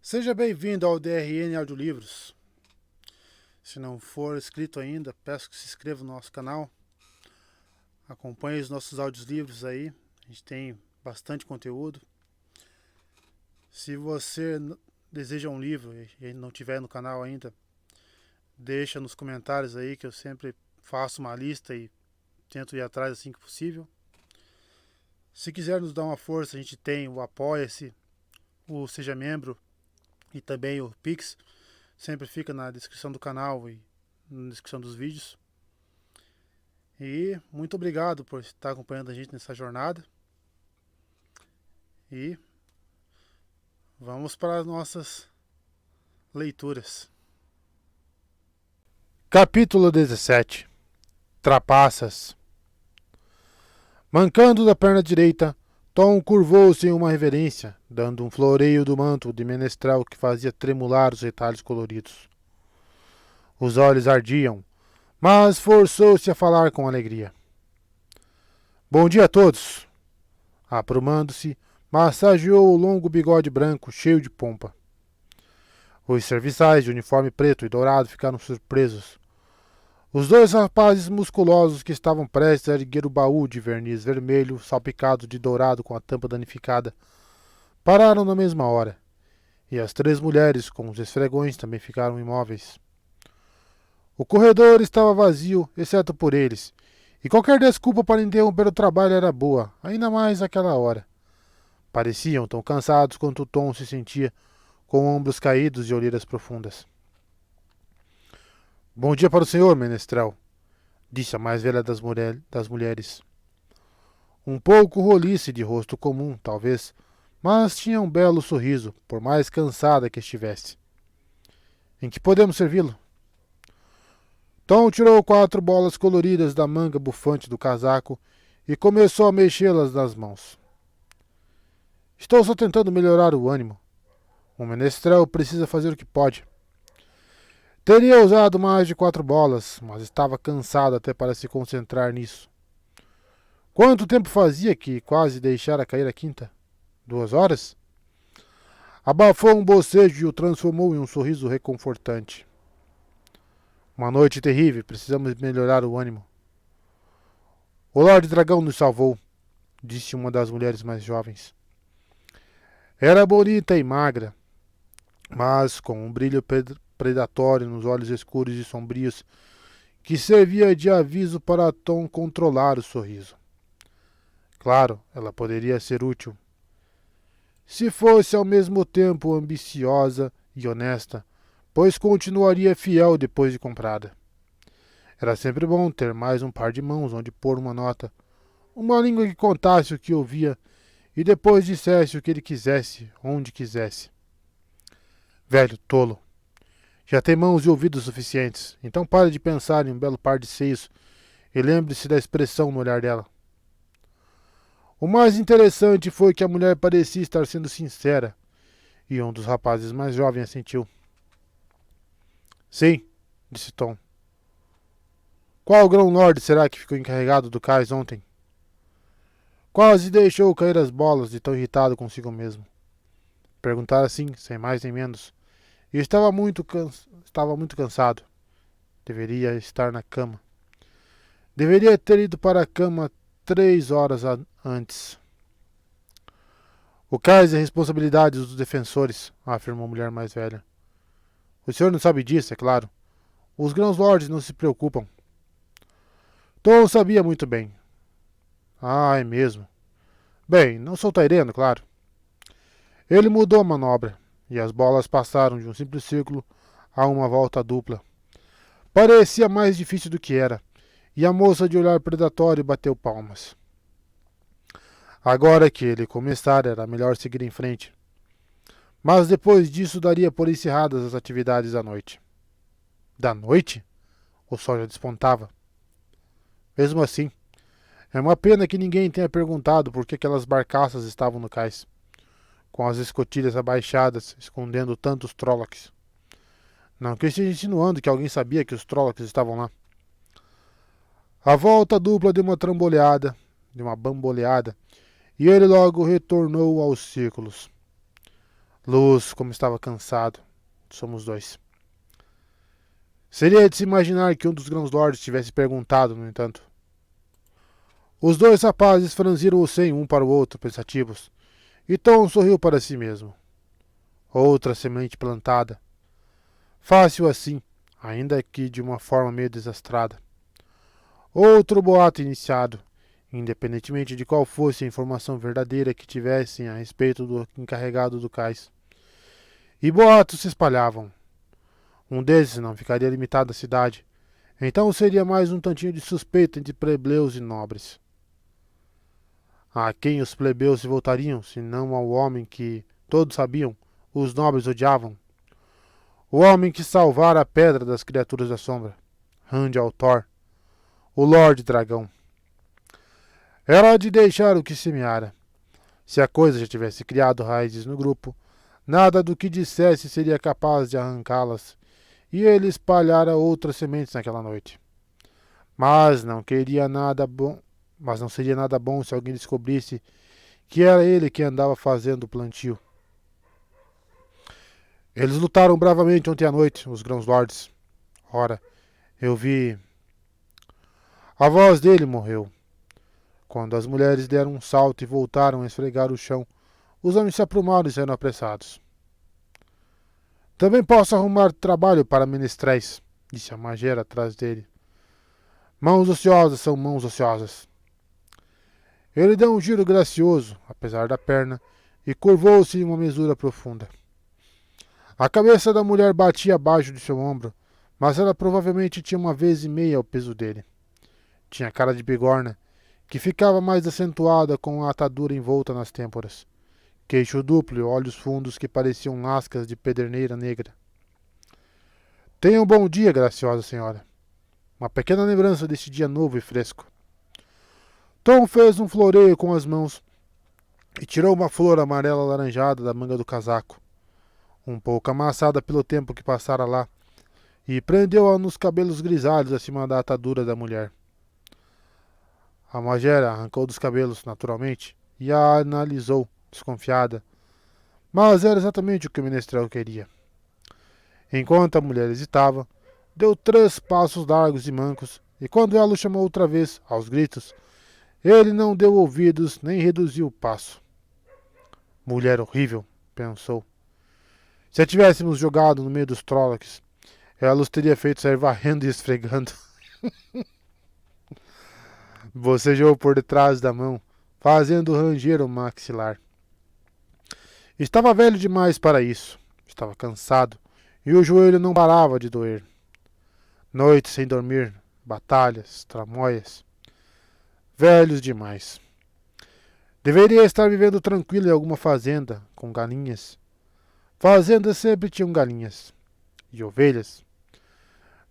Seja bem-vindo ao DRN Audiolivros. Se não for inscrito ainda, peço que se inscreva no nosso canal. Acompanhe os nossos audiolivros aí. A gente tem bastante conteúdo. Se você deseja um livro e não tiver no canal ainda, deixa nos comentários aí que eu sempre faço uma lista e tento ir atrás assim que possível. Se quiser nos dar uma força, a gente tem o Apoia-se, o Seja Membro e também o Pix. Sempre fica na descrição do canal e na descrição dos vídeos. E muito obrigado por estar acompanhando a gente nessa jornada. E vamos para as nossas leituras. Capítulo 17. Trapaças. Mancando da perna direita, Tom curvou-se em uma reverência, dando um floreio do manto de menestrel que fazia tremular os retalhos coloridos. Os olhos ardiam, mas forçou-se a falar com alegria. Bom dia a todos! Aprumando-se, massageou o longo bigode branco cheio de pompa. Os serviçais de uniforme preto e dourado ficaram surpresos. Os dois rapazes musculosos que estavam prestes a erguer o baú de verniz vermelho salpicado de dourado com a tampa danificada pararam na mesma hora, e as três mulheres com os esfregões também ficaram imóveis. O corredor estava vazio, exceto por eles, e qualquer desculpa para interromper o trabalho era boa, ainda mais àquela hora. Pareciam tão cansados quanto Tom se sentia, com ombros caídos e olheiras profundas. Bom dia para o senhor, menestrel, disse a mais velha das mulheres. Um pouco rolice de rosto comum, talvez, mas tinha um belo sorriso, por mais cansada que estivesse. Em que podemos servi-lo? Tom tirou 4 bolas coloridas da manga bufante do casaco e começou a mexê-las nas mãos. Estou só tentando melhorar o ânimo. O menestrel precisa fazer o que pode. Teria usado mais de 4 bolas, mas estava cansado até para se concentrar nisso. Quanto tempo fazia que quase deixara cair a quinta? 2 horas? Abafou um bocejo e o transformou em um sorriso reconfortante. Uma noite terrível, precisamos melhorar o ânimo. O Lorde Dragão nos salvou, disse uma das mulheres mais jovens. Era bonita e magra, mas com um brilho predatório nos olhos escuros e sombrios que servia de aviso para Tom controlar o sorriso. Claro, ela poderia ser útil. Se fosse ao mesmo tempo ambiciosa e honesta, pois continuaria fiel depois de comprada. Era sempre bom ter mais um par de mãos onde pôr uma nota, uma língua que contasse o que ouvia e depois dissesse o que ele quisesse, onde quisesse. Velho tolo. Já tem mãos e ouvidos suficientes, então pare de pensar em um belo par de seios e lembre-se da expressão no olhar dela. O mais interessante foi que a mulher parecia estar sendo sincera, e um dos rapazes mais jovens assentiu. Sim, disse Tom. Qual grão-lorde será que ficou encarregado do cais ontem? Quase deixou cair as bolas de tão irritado consigo mesmo. Perguntara assim, sem mais nem menos. E estava muito cansado. Deveria estar na cama. Deveria ter ido para a cama 3 horas antes. O cais é responsabilidade dos defensores, afirmou a mulher mais velha. O senhor não sabe disso, é claro. Os grãos-lordes não se preocupam. Tom sabia muito bem. Ah, é mesmo. Bem, não sou taireno, claro. Ele mudou a manobra, e as bolas passaram de um simples círculo a uma volta dupla. Parecia mais difícil do que era, e a moça de olhar predatório bateu palmas. Agora que ele começara, era melhor seguir em frente. Mas depois disso daria por encerradas as atividades da noite. Da noite? O sol já despontava. Mesmo assim, é uma pena que ninguém tenha perguntado por que aquelas barcaças estavam no cais, com as escotilhas abaixadas, escondendo tantos trollocs. Não que esteja insinuando que alguém sabia que os trollocs estavam lá. A volta dupla de uma bamboleada, e ele logo retornou aos círculos. Luz, como estava cansado. Somos dois. Seria de se imaginar que um dos grãos-lordes tivesse perguntado, no entanto. Os dois rapazes franziram o senho um para o outro, pensativos, e Tom sorriu para si mesmo. Outra semente plantada. Fácil assim, ainda que de uma forma meio desastrada. Outro boato iniciado, independentemente de qual fosse a informação verdadeira que tivessem a respeito do encarregado do cais. E boatos se espalhavam. Um desses não ficaria limitado à cidade, então seria mais um tantinho de suspeita entre plebeus e nobres. A quem os plebeus se voltariam, se não ao homem que, todos sabiam, os nobres odiavam? O homem que salvara a pedra das criaturas da sombra, Randall Thor, o Lorde Dragão. Era de deixar o que semeara. Se a coisa já tivesse criado raízes no grupo, nada do que dissesse seria capaz de arrancá-las, e ele espalhara outras sementes naquela noite. Mas não queria nada bom, mas não seria nada bom se alguém descobrisse que era ele que andava fazendo o plantio. Eles lutaram bravamente ontem à noite, os grãos-lordes. Ora, eu vi. A voz dele morreu. Quando as mulheres deram um salto e voltaram a esfregar o chão, os homens se aprumaram e saíram apressados. Também posso arrumar trabalho para menestréis, disse a magera atrás dele. Mãos ociosas são mãos ociosas. Ele deu um giro gracioso, apesar da perna, e curvou-se em uma mesura profunda. A cabeça da mulher batia abaixo de seu ombro, mas ela provavelmente tinha uma vez e meia o peso dele. Tinha cara de bigorna, que ficava mais acentuada com a atadura envolta nas têmporas, queixo duplo e olhos fundos que pareciam lascas de pederneira negra. Tenha um bom dia, graciosa senhora. Uma pequena lembrança deste dia novo e fresco. Tom fez um floreio com as mãos e tirou uma flor amarela alaranjada da manga do casaco, um pouco amassada pelo tempo que passara lá, e prendeu-a nos cabelos grisalhos acima da atadura da mulher. A magera arrancou dos cabelos, naturalmente, e a analisou, desconfiada. Mas era exatamente o que o menestrel queria. Enquanto a mulher hesitava, deu 3 passos largos e mancos, e quando ela o chamou outra vez, aos gritos, ele não deu ouvidos nem reduziu o passo. Mulher horrível, pensou. Se a tivéssemos jogado no meio dos Trollocs, ela os teria feito sair varrendo e esfregando. Bocejou por detrás da mão, fazendo ranger o maxilar. Estava velho demais para isso. Estava cansado, e o joelho não parava de doer. Noites sem dormir, batalhas, tramóias. Velhos demais. Deveria estar vivendo tranquilo em alguma fazenda, com galinhas. Fazendas sempre tinham galinhas. E ovelhas.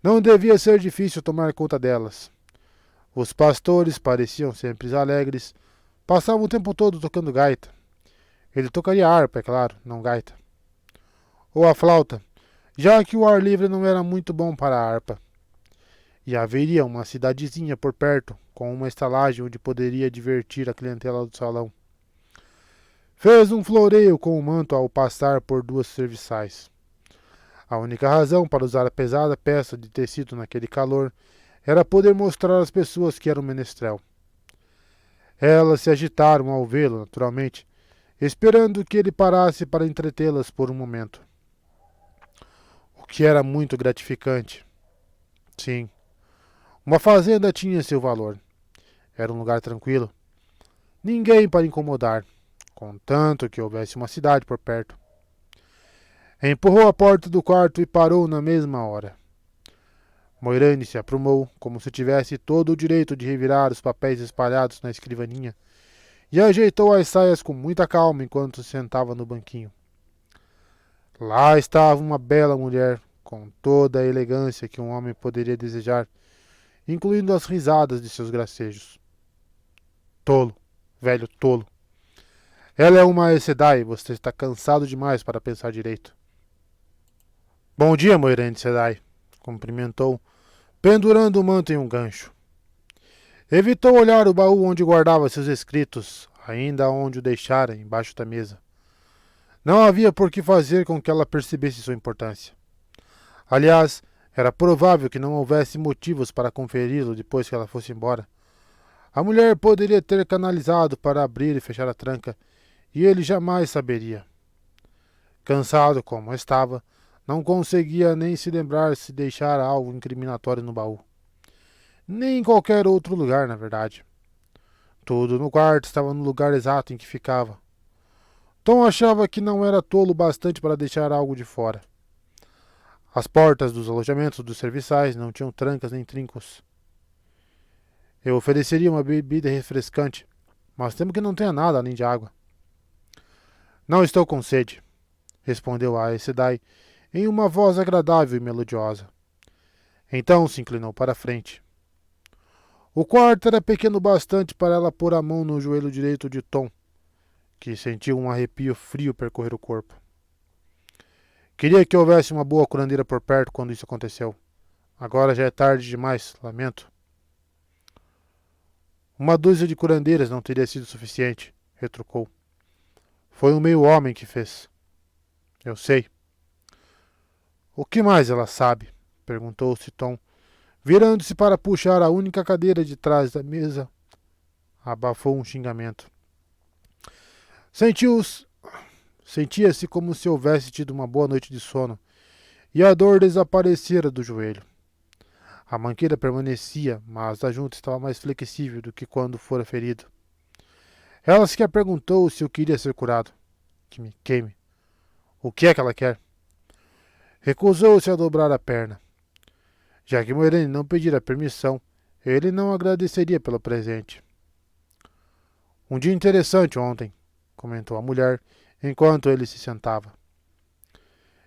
Não devia ser difícil tomar conta delas. Os pastores pareciam sempre alegres, passavam o tempo todo tocando gaita. Ele tocaria harpa, é claro, não gaita. Ou a flauta, já que o ar livre não era muito bom para a harpa. E haveria uma cidadezinha por perto, com uma estalagem onde poderia divertir a clientela do salão. Fez um floreio com o manto ao passar por 2 serviçais. A única razão para usar a pesada peça de tecido naquele calor era poder mostrar às pessoas que era um menestrel. Elas se agitaram ao vê-lo, naturalmente, esperando que ele parasse para entretê-las por um momento. O que era muito gratificante. Sim, uma fazenda tinha seu valor. Era um lugar tranquilo. Ninguém para incomodar, contanto que houvesse uma cidade por perto. Empurrou a porta do quarto e parou na mesma hora. Moirane se aprumou, como se tivesse todo o direito de revirar os papéis espalhados na escrivaninha, e ajeitou as saias com muita calma enquanto se sentava no banquinho. Lá estava uma bela mulher, com toda a elegância que um homem poderia desejar, incluindo as risadas de seus gracejos. Tolo, velho tolo. Ela é uma Aes Sedai, você está cansado demais para pensar direito. Bom dia, Moirane Sedai, cumprimentou, pendurando o manto em um gancho. Evitou olhar o baú onde guardava seus escritos, ainda onde o deixara, embaixo da mesa. Não havia por que fazer com que ela percebesse sua importância. Aliás, era provável que não houvesse motivos para conferi-lo depois que ela fosse embora. A mulher poderia ter canalizado para abrir e fechar a tranca, e ele jamais saberia. Cansado como estava, não conseguia nem se lembrar se deixara algo incriminatório no baú. Nem em qualquer outro lugar, na verdade. Tudo no quarto estava no lugar exato em que ficava. Tom achava que não era tolo bastante para deixar algo de fora. As portas dos alojamentos dos serviçais não tinham trancas nem trincos. Eu ofereceria uma bebida refrescante, mas temo que não tenha nada além de água. Não estou com sede, respondeu a Aes Sedai em uma voz agradável e melodiosa. Então se inclinou para a frente. O quarto era pequeno bastante para ela pôr a mão no joelho direito de Tom, que sentiu um arrepio frio percorrer o corpo. Queria que houvesse uma boa curandeira por perto quando isso aconteceu. Agora já é tarde demais, lamento. Uma dúzia de curandeiras não teria sido suficiente, retrucou. Foi um meio-homem que fez. Eu sei. O que mais ela sabe? Perguntou-se Tom, virando-se para puxar a única cadeira de trás da mesa. Abafou um xingamento. Sentia-se como se houvesse tido uma boa noite de sono, e a dor desaparecera do joelho. A manqueira permanecia, mas a junta estava mais flexível do que quando fora ferido. Ela sequer perguntou se eu queria ser curado. Que me queime. O que é que ela quer? Recusou-se a dobrar a perna. Já que Moiraine não pedira permissão, ele não agradeceria pelo presente. Um dia interessante ontem, comentou a mulher, enquanto ele se sentava.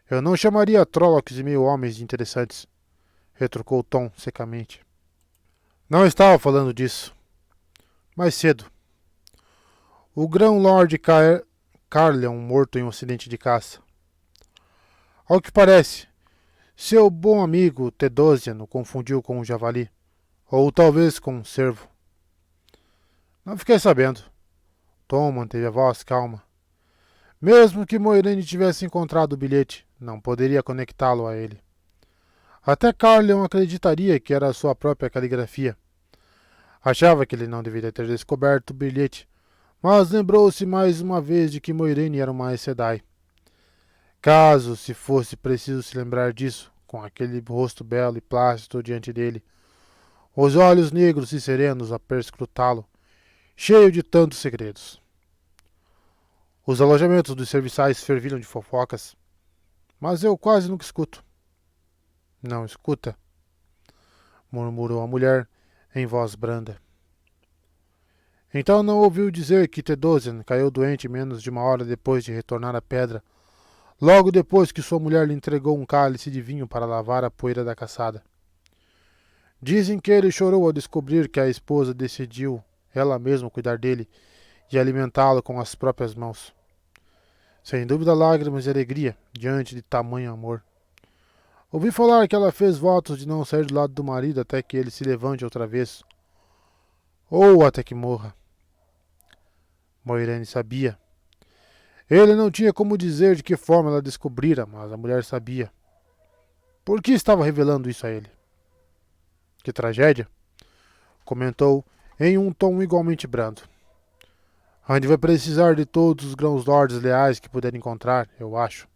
Eu não chamaria Trollocs e meio-homens de interessantes, retrucou Tom secamente. Não estava falando disso. Mais cedo. O Grão-Lord Carleon morto em um acidente de caça. Ao que parece, seu bom amigo Tedosian o confundiu com um javali, ou talvez com um cervo. Não fiquei sabendo. Tom manteve a voz calma. Mesmo que Moiraine tivesse encontrado o bilhete, não poderia conectá-lo a ele. Até Carleon acreditaria que era a sua própria caligrafia. Achava que ele não deveria ter descoberto o bilhete, mas lembrou-se mais uma vez de que Moiraine era uma Aes Sedai. Caso se fosse preciso se lembrar disso, com aquele rosto belo e plácido diante dele, os olhos negros e serenos a perscrutá-lo, cheio de tantos segredos. Os alojamentos dos serviçais fervilham de fofocas, mas eu quase nunca escuto. Não escuta? Murmurou a mulher em voz branda. Então não ouviu dizer que Tedosian caiu doente menos de uma hora depois de retornar à pedra, logo depois que sua mulher lhe entregou um cálice de vinho para lavar a poeira da caçada. Dizem que ele chorou ao descobrir que a esposa decidiu ela mesma cuidar dele e alimentá-lo com as próprias mãos. Sem dúvida lágrimas de alegria diante de tamanho amor. Ouvi falar que ela fez votos de não sair do lado do marido até que ele se levante outra vez, ou até que morra. Moiraine sabia. Ele não tinha como dizer de que forma ela descobrira, mas a mulher sabia. Por que estava revelando isso a ele? Que tragédia! Comentou em um tom igualmente brando. Randy vai precisar de todos os grãos-lords leais que puder encontrar, eu acho.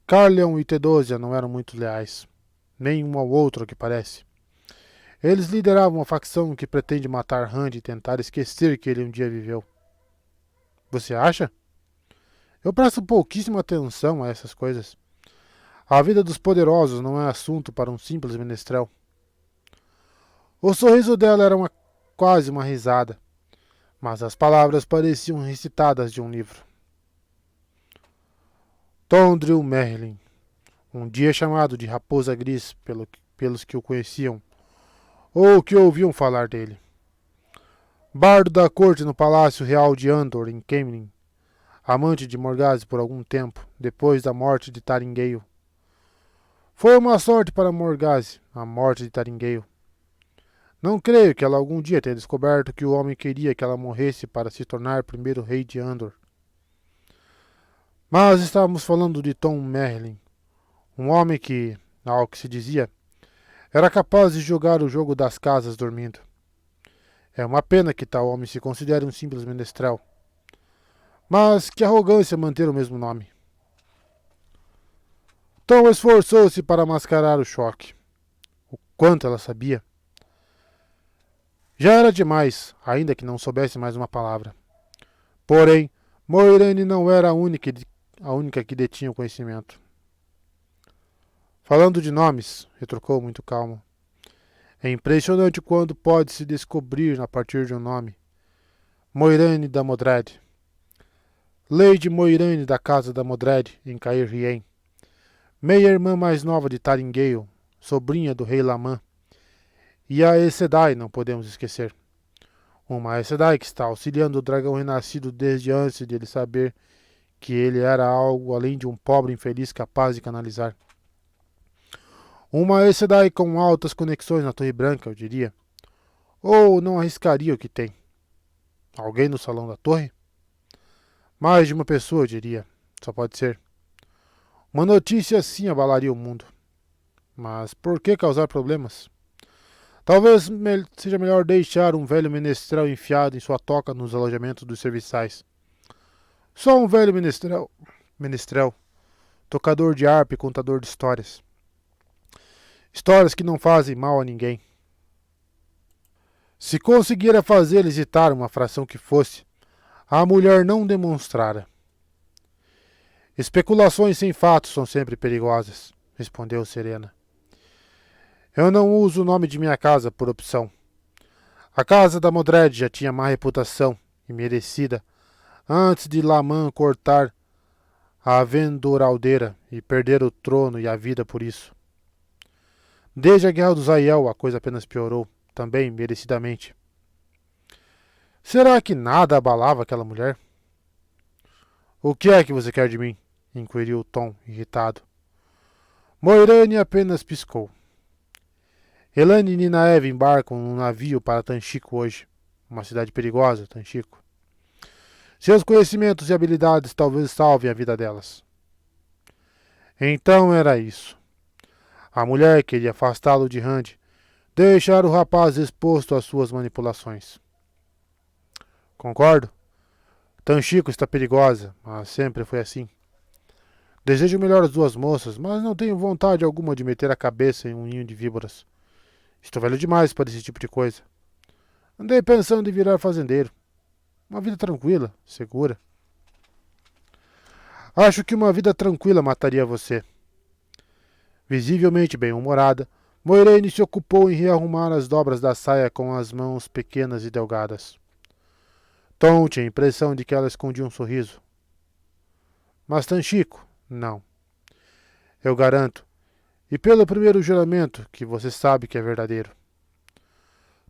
Carleon e Tedosian não eram muito leais, nem um ao outro, que parece. Eles lideravam uma facção que pretende matar Randy e tentar esquecer que ele um dia viveu. Você acha? Eu presto pouquíssima atenção a essas coisas. A vida dos poderosos não é assunto para um simples menestrel. O sorriso dela era quase uma risada, mas as palavras pareciam recitadas de um livro. Tondril Merlin, um dia chamado de Raposa Gris pelos que o conheciam, ou que ouviam falar dele. Bardo da corte no Palácio Real de Andor, em Caemlyn, amante de Morgase por algum tempo, depois da morte de Taringail. Foi uma sorte para Morgase, a morte de Taringail. Não creio que ela algum dia tenha descoberto que o homem queria que ela morresse para se tornar primeiro rei de Andor. Mas estávamos falando de Tom Merlin, um homem que, ao que se dizia, era capaz de jogar o jogo das casas dormindo. É uma pena que tal homem se considere um simples menestrel. Mas que arrogância manter o mesmo nome. Tom esforçou-se para mascarar o choque. O quanto ela sabia. Já era demais, ainda que não soubesse mais uma palavra. Porém, Moiraine não era a única que detinha o conhecimento. Falando de nomes, retrucou muito calmo. É impressionante quando pode se descobrir a partir de um nome. Moiraine da Modred. Lady Moiraine da Casa da Modred, em Cair Rien. Meia-irmã mais nova de Taringale, sobrinha do rei Lamã. E a Aes Sedai, não podemos esquecer. Uma Aes Sedai que está auxiliando o dragão renascido desde antes de ele saber que ele era algo além de um pobre infeliz capaz de canalizar. Uma Aes Sedai com altas conexões na Torre Branca, eu diria. Ou não arriscaria o que tem. Alguém no salão da torre? Mais de uma pessoa, eu diria. Só pode ser. Uma notícia assim abalaria o mundo. Mas por que causar problemas? Talvez seja melhor deixar um velho menestrel enfiado em sua toca nos alojamentos dos serviçais. Só um velho menestrel, tocador de harpa e contador de histórias. Histórias que não fazem mal a ninguém. Se conseguira fazer hesitar uma fração que fosse, a mulher não demonstrara. Especulações sem fatos são sempre perigosas, respondeu Serena. Eu não uso o nome de minha casa por opção. A casa da Modred já tinha má reputação, e merecida, antes de Lamã cortar a Vendoraldeira e perder o trono e a vida por isso. Desde a Guerra dos Aiel, a coisa apenas piorou, também merecidamente. Será que nada abalava aquela mulher? O que é que você quer de mim? Inquiriu Tom, irritado. Moiraine apenas piscou. Elayne e Ninaeve embarcam num navio para Tanchico hoje. Uma cidade perigosa, Tanchico. Seus conhecimentos e habilidades talvez salvem a vida delas. Então era isso. A mulher queria afastá-lo de Rand, deixar o rapaz exposto às suas manipulações. Concordo. Tanchico está perigosa, mas sempre foi assim. Desejo melhor às duas moças, mas não tenho vontade alguma de meter a cabeça em um ninho de víboras. Estou velho demais para esse tipo de coisa. Andei pensando em virar fazendeiro. Uma vida tranquila, segura. Acho que uma vida tranquila mataria você. Visivelmente bem-humorada, Moiraine se ocupou em rearrumar as dobras da saia com as mãos pequenas e delgadas. Tom tinha a impressão de que ela escondia um sorriso. Mas Tanchico, não. Eu garanto, e pelo primeiro juramento, que você sabe que é verdadeiro.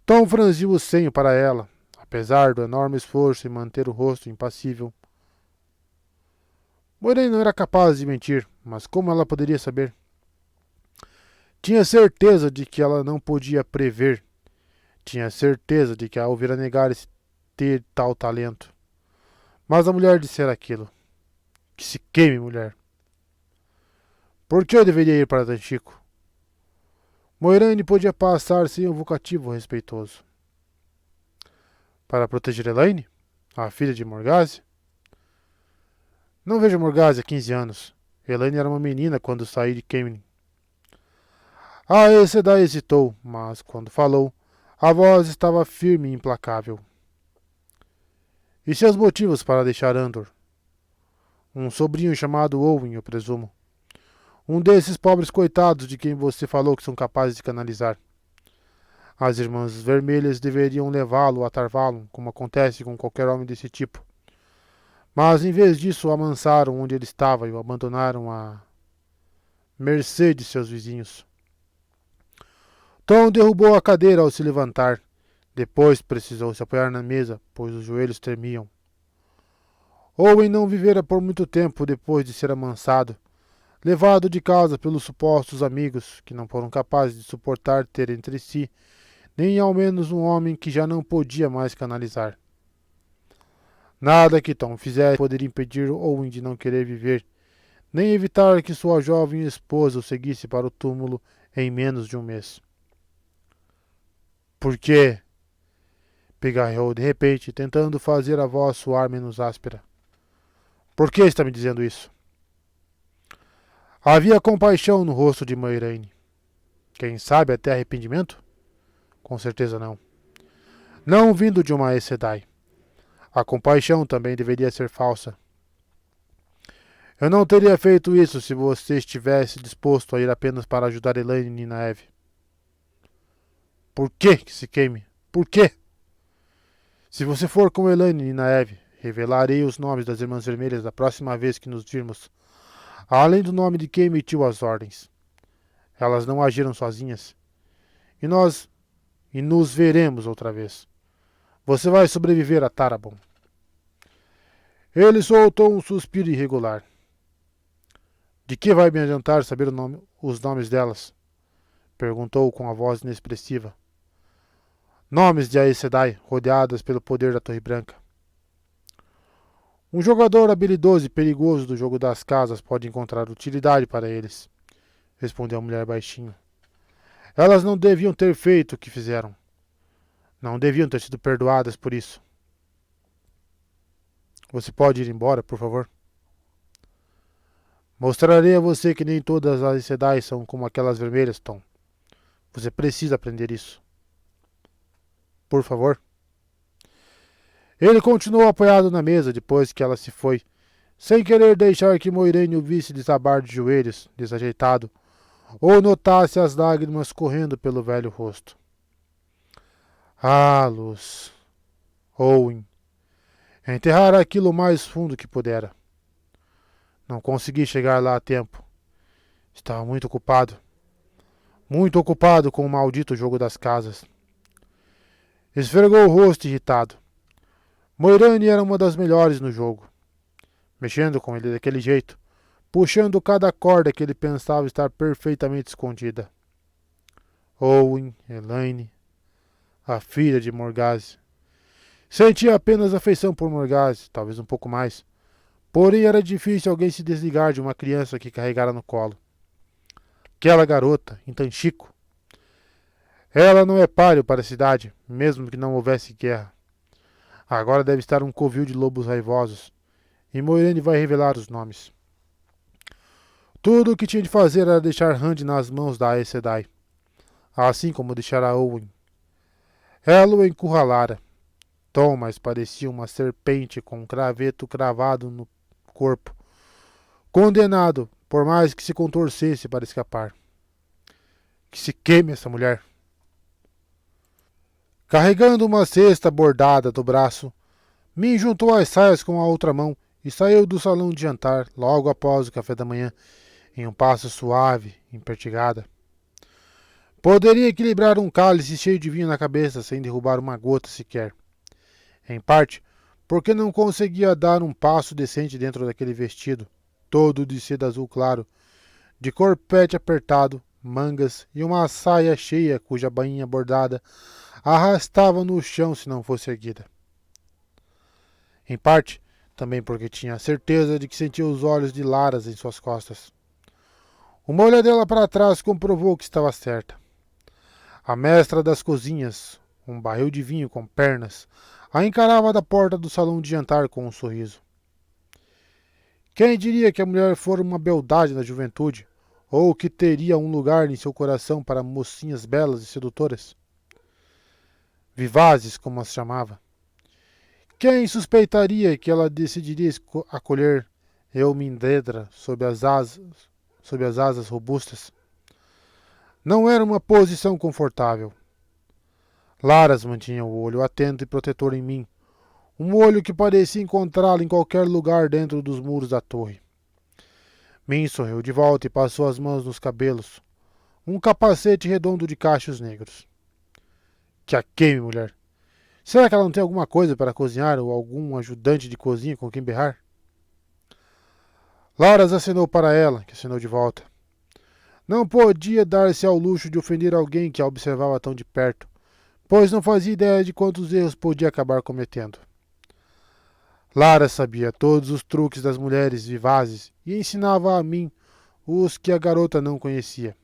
Tom franziu o senho para ela, apesar do enorme esforço em manter o rosto impassível. Moiraine não era capaz de mentir, mas como ela poderia saber? Tinha certeza de que ela não podia prever. Tinha certeza de que a ouvira negar ter tal talento. Mas a mulher dissera aquilo. Que se queime, mulher. Por que eu deveria ir para Tanchico? Moiraine podia passar sem um vocativo respeitoso. Para proteger Elayne? A filha de Morgase? Não vejo Morgase há 15 anos. Elayne era uma menina quando saí de Caemlyn. A Aes Sedai hesitou, mas quando falou, a voz estava firme e implacável. E seus motivos para deixar Andor? Um sobrinho chamado Owen, eu presumo. Um desses pobres coitados de quem você falou que são capazes de canalizar. As Irmãs Vermelhas deveriam levá-lo a Tarvalon, como acontece com qualquer homem desse tipo. Mas em vez disso o amansaram onde ele estava e o abandonaram à mercê de seus vizinhos. Tom derrubou a cadeira ao se levantar. Depois precisou se apoiar na mesa, pois os joelhos tremiam. Owen não vivera por muito tempo depois de ser amansado, levado de casa pelos supostos amigos, que não foram capazes de suportar ter entre si nem ao menos um homem que já não podia mais canalizar. Nada que Tom fizesse poderia impedir Owen de não querer viver, nem evitar que sua jovem esposa o seguisse para o túmulo em menos de um mês. Por quê? Pigarreou de repente, tentando fazer a voz soar menos áspera. Por que está me dizendo isso? Havia compaixão no rosto de Moiraine. Quem sabe até arrependimento? Com certeza não. Não vindo de uma Aes Sedai. A compaixão também deveria ser falsa. Eu não teria feito isso se você estivesse disposto a ir apenas para ajudar Elaine e Nynaeve. Por que se queime? Por quê? Se você for com Elaine e Nynaeve, revelarei os nomes das Irmãs Vermelhas da próxima vez que nos virmos, além do nome de quem emitiu as ordens. Elas não agiram sozinhas. E nos veremos outra vez. Você vai sobreviver a Tarabon. Ele soltou um suspiro irregular. De que vai me adiantar saber os nomes delas? Perguntou com a voz inexpressiva. Nomes de Aes Sedai, rodeadas pelo poder da Torre Branca. Um jogador habilidoso e perigoso do jogo das casas pode encontrar utilidade para eles, respondeu a mulher baixinho. Elas não deviam ter feito o que fizeram. Não deviam ter sido perdoadas por isso. Você pode ir embora, por favor? Mostrarei a você que nem todas as Sedai são como aquelas vermelhas, Tom. Você precisa aprender isso. Por favor. Ele continuou apoiado na mesa depois que ela se foi, sem querer deixar que Moiraine o visse desabar de joelhos, desajeitado, ou notasse as lágrimas correndo pelo velho rosto. Ah, Luz. Owen. Enterrar aquilo o mais fundo que pudera. Não consegui chegar lá a tempo. Estava muito ocupado. Muito ocupado com o maldito jogo das casas. Esfregou o rosto irritado. Moiraine era uma das melhores no jogo. Mexendo com ele daquele jeito, puxando cada corda que ele pensava estar perfeitamente escondida. Owen, Elaine, a filha de Morgase. Sentia apenas afeição por Morgase, talvez um pouco mais. Porém era difícil alguém se desligar de uma criança que carregara no colo. Aquela garota, em Tanchico. Ela não é páreo para a cidade, mesmo que não houvesse guerra. Agora deve estar um covil de lobos raivosos, e Moiraine vai revelar os nomes. Tudo o que tinha de fazer era deixar Hand nas mãos da Aes Sedai, assim como deixara Owen. Ela o encurralara. Tom mais parecia uma serpente com um graveto cravado no corpo, condenado, por mais que se contorcesse para escapar. Que se queime essa mulher. Carregando uma cesta bordada do braço, Min juntou as saias com a outra mão e saiu do salão de jantar logo após o café da manhã, em um passo suave, impertigada. Poderia equilibrar um cálice cheio de vinho na cabeça sem derrubar uma gota sequer. Em parte, porque não conseguia dar um passo decente dentro daquele vestido, todo de seda azul claro, de corpete apertado, mangas e uma saia cheia cuja bainha bordada arrastava no chão se não fosse erguida. Em parte, também porque tinha a certeza de que sentia os olhos de Laras em suas costas. Uma olhadela para trás comprovou que estava certa. A mestra das cozinhas, um barril de vinho com pernas, a encarava da porta do salão de jantar com um sorriso. Quem diria que a mulher fora uma beldade na juventude, ou que teria um lugar em seu coração para mocinhas belas e sedutoras? Vivazes, como as chamava. Quem suspeitaria que ela decidiria acolher Eumindredra sob as asas robustas? Não era uma posição confortável. Laras mantinha o olho atento e protetor em mim, um olho que parecia encontrá-lo em qualquer lugar dentro dos muros da torre. Min sorriu de volta e passou as mãos nos cabelos, um capacete redondo de cachos negros. Que a queime, mulher! Será que ela não tem alguma coisa para cozinhar ou algum ajudante de cozinha com quem berrar? Laras acenou para ela, que acenou de volta. Não podia dar-se ao luxo de ofender alguém que a observava tão de perto, pois não fazia ideia de quantos erros podia acabar cometendo. Lara sabia todos os truques das mulheres vivazes e ensinava a mim os que a garota não conhecia.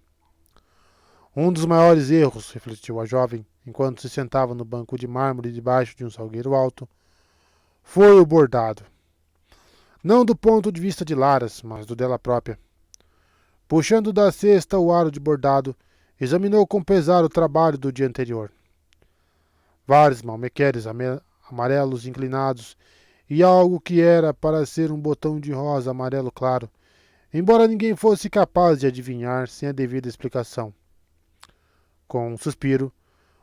Um dos maiores erros, refletiu a jovem, enquanto se sentava no banco de mármore debaixo de um salgueiro alto, foi o bordado. Não do ponto de vista de Laras, mas do dela própria. Puxando da cesta o aro de bordado, examinou com pesar o trabalho do dia anterior. Vários malmequeres amarelos inclinados e algo que era para ser um botão de rosa amarelo claro, embora ninguém fosse capaz de adivinhar sem a devida explicação. Com um suspiro,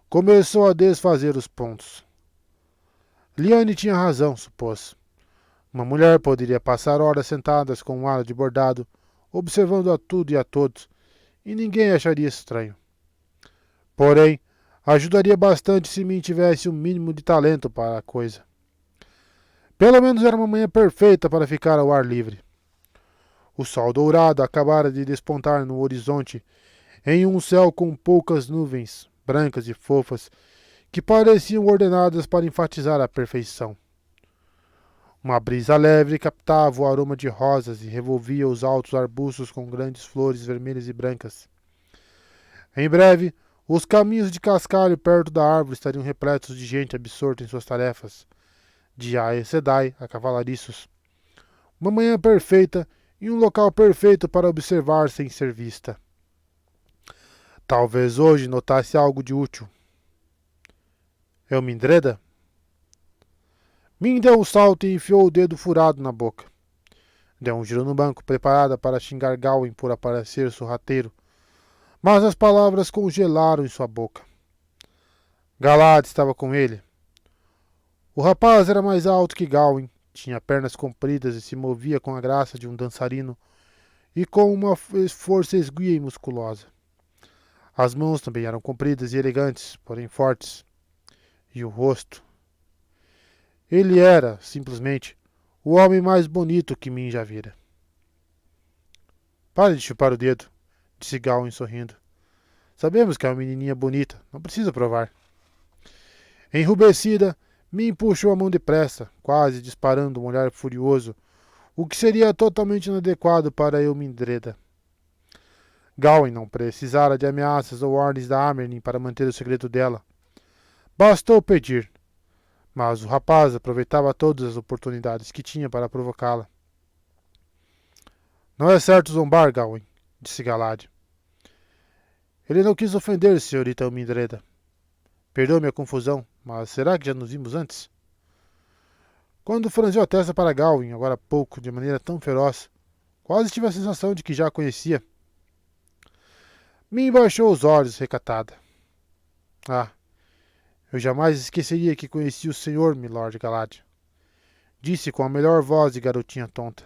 começou a desfazer os pontos. Liane tinha razão, supôs. Uma mulher poderia passar horas sentadas com um aro de bordado, observando a tudo e a todos, e ninguém acharia estranho. Porém, ajudaria bastante se Min tivesse um mínimo de talento para a coisa. Pelo menos era uma manhã perfeita para ficar ao ar livre. O sol dourado acabara de despontar no horizonte, em um céu com poucas nuvens, brancas e fofas, que pareciam ordenadas para enfatizar a perfeição. Uma brisa leve captava o aroma de rosas e revolvia os altos arbustos com grandes flores vermelhas e brancas. Em breve, os caminhos de cascalho perto da árvore estariam repletos de gente absorta em suas tarefas, de Aes Sedai a cavalariços. Uma manhã perfeita e um local perfeito para observar sem ser vista. Talvez hoje notasse algo de útil. Elmindreda? Min deu um salto e enfiou o dedo furado na boca. Deu um giro no banco, preparada para xingar Gawain por aparecer sorrateiro, mas as palavras congelaram em sua boca. Galad estava com ele. O rapaz era mais alto que Gawain, tinha pernas compridas e se movia com a graça de um dançarino e com uma força esguia e musculosa. As mãos também eram compridas e elegantes, porém fortes. E o rosto. Ele era, simplesmente, o homem mais bonito que Min já vira. Pare de chupar o dedo, disse Gawain sorrindo. Sabemos que é uma menininha bonita, não precisa provar. Enrubescida, Min puxou a mão depressa, quase disparando um olhar furioso, o que seria totalmente inadequado para Elmindreda. Gawain não precisara de ameaças ou ordens da Amerlin para manter o segredo dela. Bastou pedir. Mas o rapaz aproveitava todas as oportunidades que tinha para provocá-la. Não é certo zombar, Gawain, disse Galad. Ele não quis ofender, senhorita Elmindreda. Perdoe-me a confusão, mas será que já nos vimos antes? Quando franziu a testa para Gawain, agora há pouco, de maneira tão feroz, quase tive a sensação de que já a conhecia. Min baixou os olhos, recatada. Ah, eu jamais esqueceria que conheci o senhor, milord Galad, disse com a melhor voz de garotinha tonta.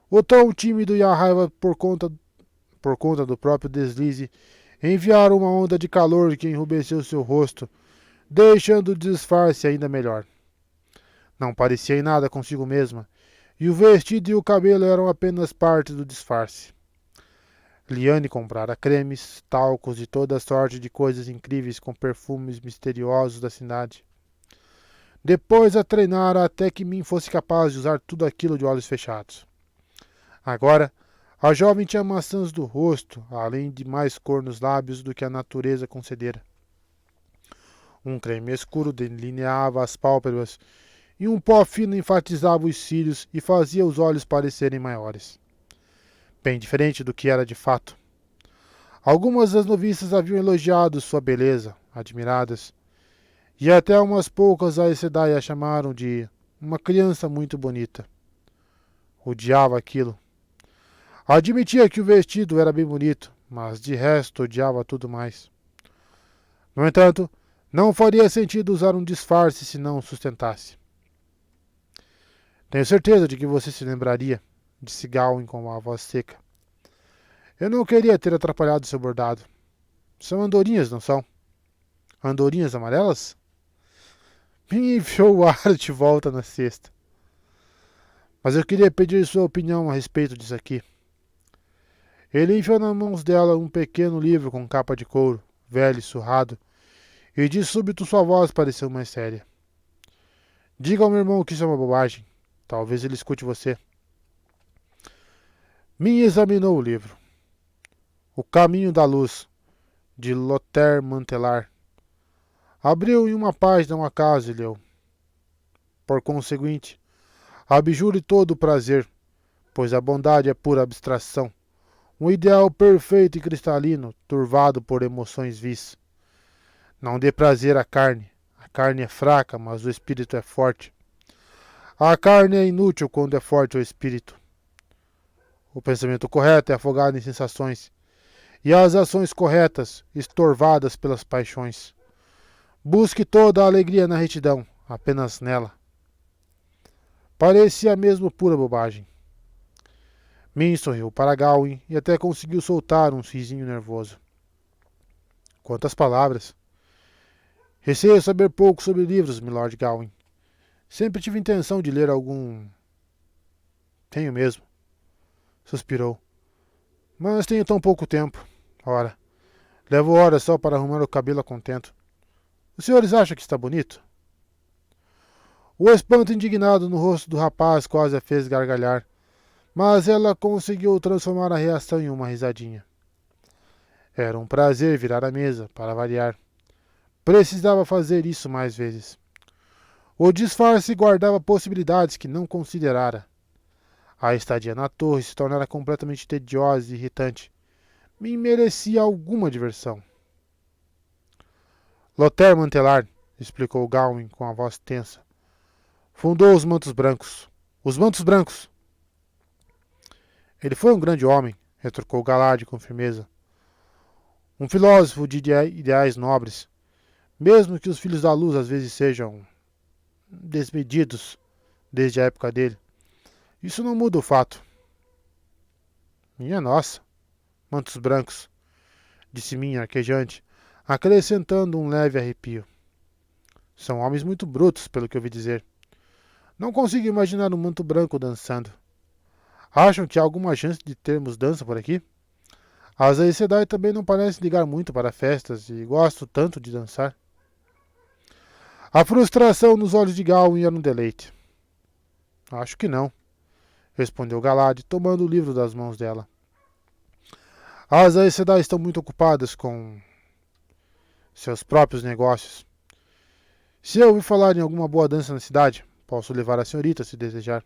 O tom tímido e a raiva por conta do próprio deslize enviaram uma onda de calor que enrubesceu seu rosto, deixando o disfarce ainda melhor. Não parecia em nada consigo mesma, e o vestido e o cabelo eram apenas parte do disfarce. Liane comprara cremes, talcos e toda sorte de coisas incríveis com perfumes misteriosos da cidade. Depois a treinara até que Min fosse capaz de usar tudo aquilo de olhos fechados. Agora, a jovem tinha maçãs do rosto, além de mais cor nos lábios do que a natureza concedera. Um creme escuro delineava as pálpebras e um pó fino enfatizava os cílios e fazia os olhos parecerem maiores. Bem diferente do que era de fato. Algumas das noviças haviam elogiado sua beleza, admiradas, e até umas poucas Aes Sedai a chamaram de uma criança muito bonita. Odiava aquilo. Admitia que o vestido era bem bonito, mas de resto odiava tudo mais. No entanto, não faria sentido usar um disfarce se não o sustentasse. Tenho certeza de que você se lembraria, disse Gawain com a voz seca. Eu não queria ter atrapalhado seu bordado. São andorinhas, não são? Andorinhas amarelas? Min enfiou o ar de volta na cesta. Mas eu queria pedir sua opinião a respeito disso aqui. Ele enfiou nas mãos dela um pequeno livro com capa de couro, velho e surrado, e de súbito sua voz pareceu mais séria. Diga ao meu irmão que isso é uma bobagem. Talvez ele escute você. Min examinou o livro. O Caminho da Luz, de Lothair Mantelar. Abriu em uma página um acaso e leu. Por conseguinte, abjure todo o prazer, pois a bondade é pura abstração, um ideal perfeito e cristalino, turvado por emoções vis. Não dê prazer à carne. A carne é fraca, mas o espírito é forte. A carne é inútil quando é forte o espírito. O pensamento correto é afogado em sensações, e as ações corretas, estorvadas pelas paixões. Busque toda a alegria na retidão, apenas nela. Parecia mesmo pura bobagem. Min sorriu para Gawain e até conseguiu soltar um risinho nervoso. Quantas palavras! Receio saber pouco sobre livros, Milord Gawain. Sempre tive intenção de ler algum... Tenho mesmo. Suspirou. Mas tenho tão pouco tempo. Ora, levo horas só para arrumar o cabelo a contento. Os senhores acham que está bonito? O espanto indignado no rosto do rapaz quase a fez gargalhar, mas ela conseguiu transformar a reação em uma risadinha. Era um prazer virar a mesa, para variar. Precisava fazer isso mais vezes. O disfarce guardava possibilidades que não considerara. A estadia na torre se tornara completamente tediosa e irritante. Me merecia alguma diversão. Lothair Mantelar, explicou Gawain com a voz tensa, fundou os Mantos Brancos. Os Mantos Brancos! Ele foi um grande homem, retrucou Galad com firmeza. Um filósofo de ideais nobres, mesmo que os filhos da luz às vezes sejam desmedidos desde a época dele. Isso não muda o fato. Minha nossa, Mantos Brancos, disse Minha arquejante, acrescentando um leve arrepio. São homens muito brutos, pelo que ouvi dizer. Não consigo imaginar um manto branco dançando. Acham que há alguma chance de termos dança por aqui? As Aes Sedai também não parecem ligar muito para festas e gosto tanto de dançar. A frustração nos olhos de Gawain era um deleite. Acho que não, respondeu Galad, tomando o livro das mãos dela. As Aes Sedai estão muito ocupadas com seus próprios negócios. Se eu ouvir falar em alguma boa dança na cidade, posso levar a senhorita se desejar.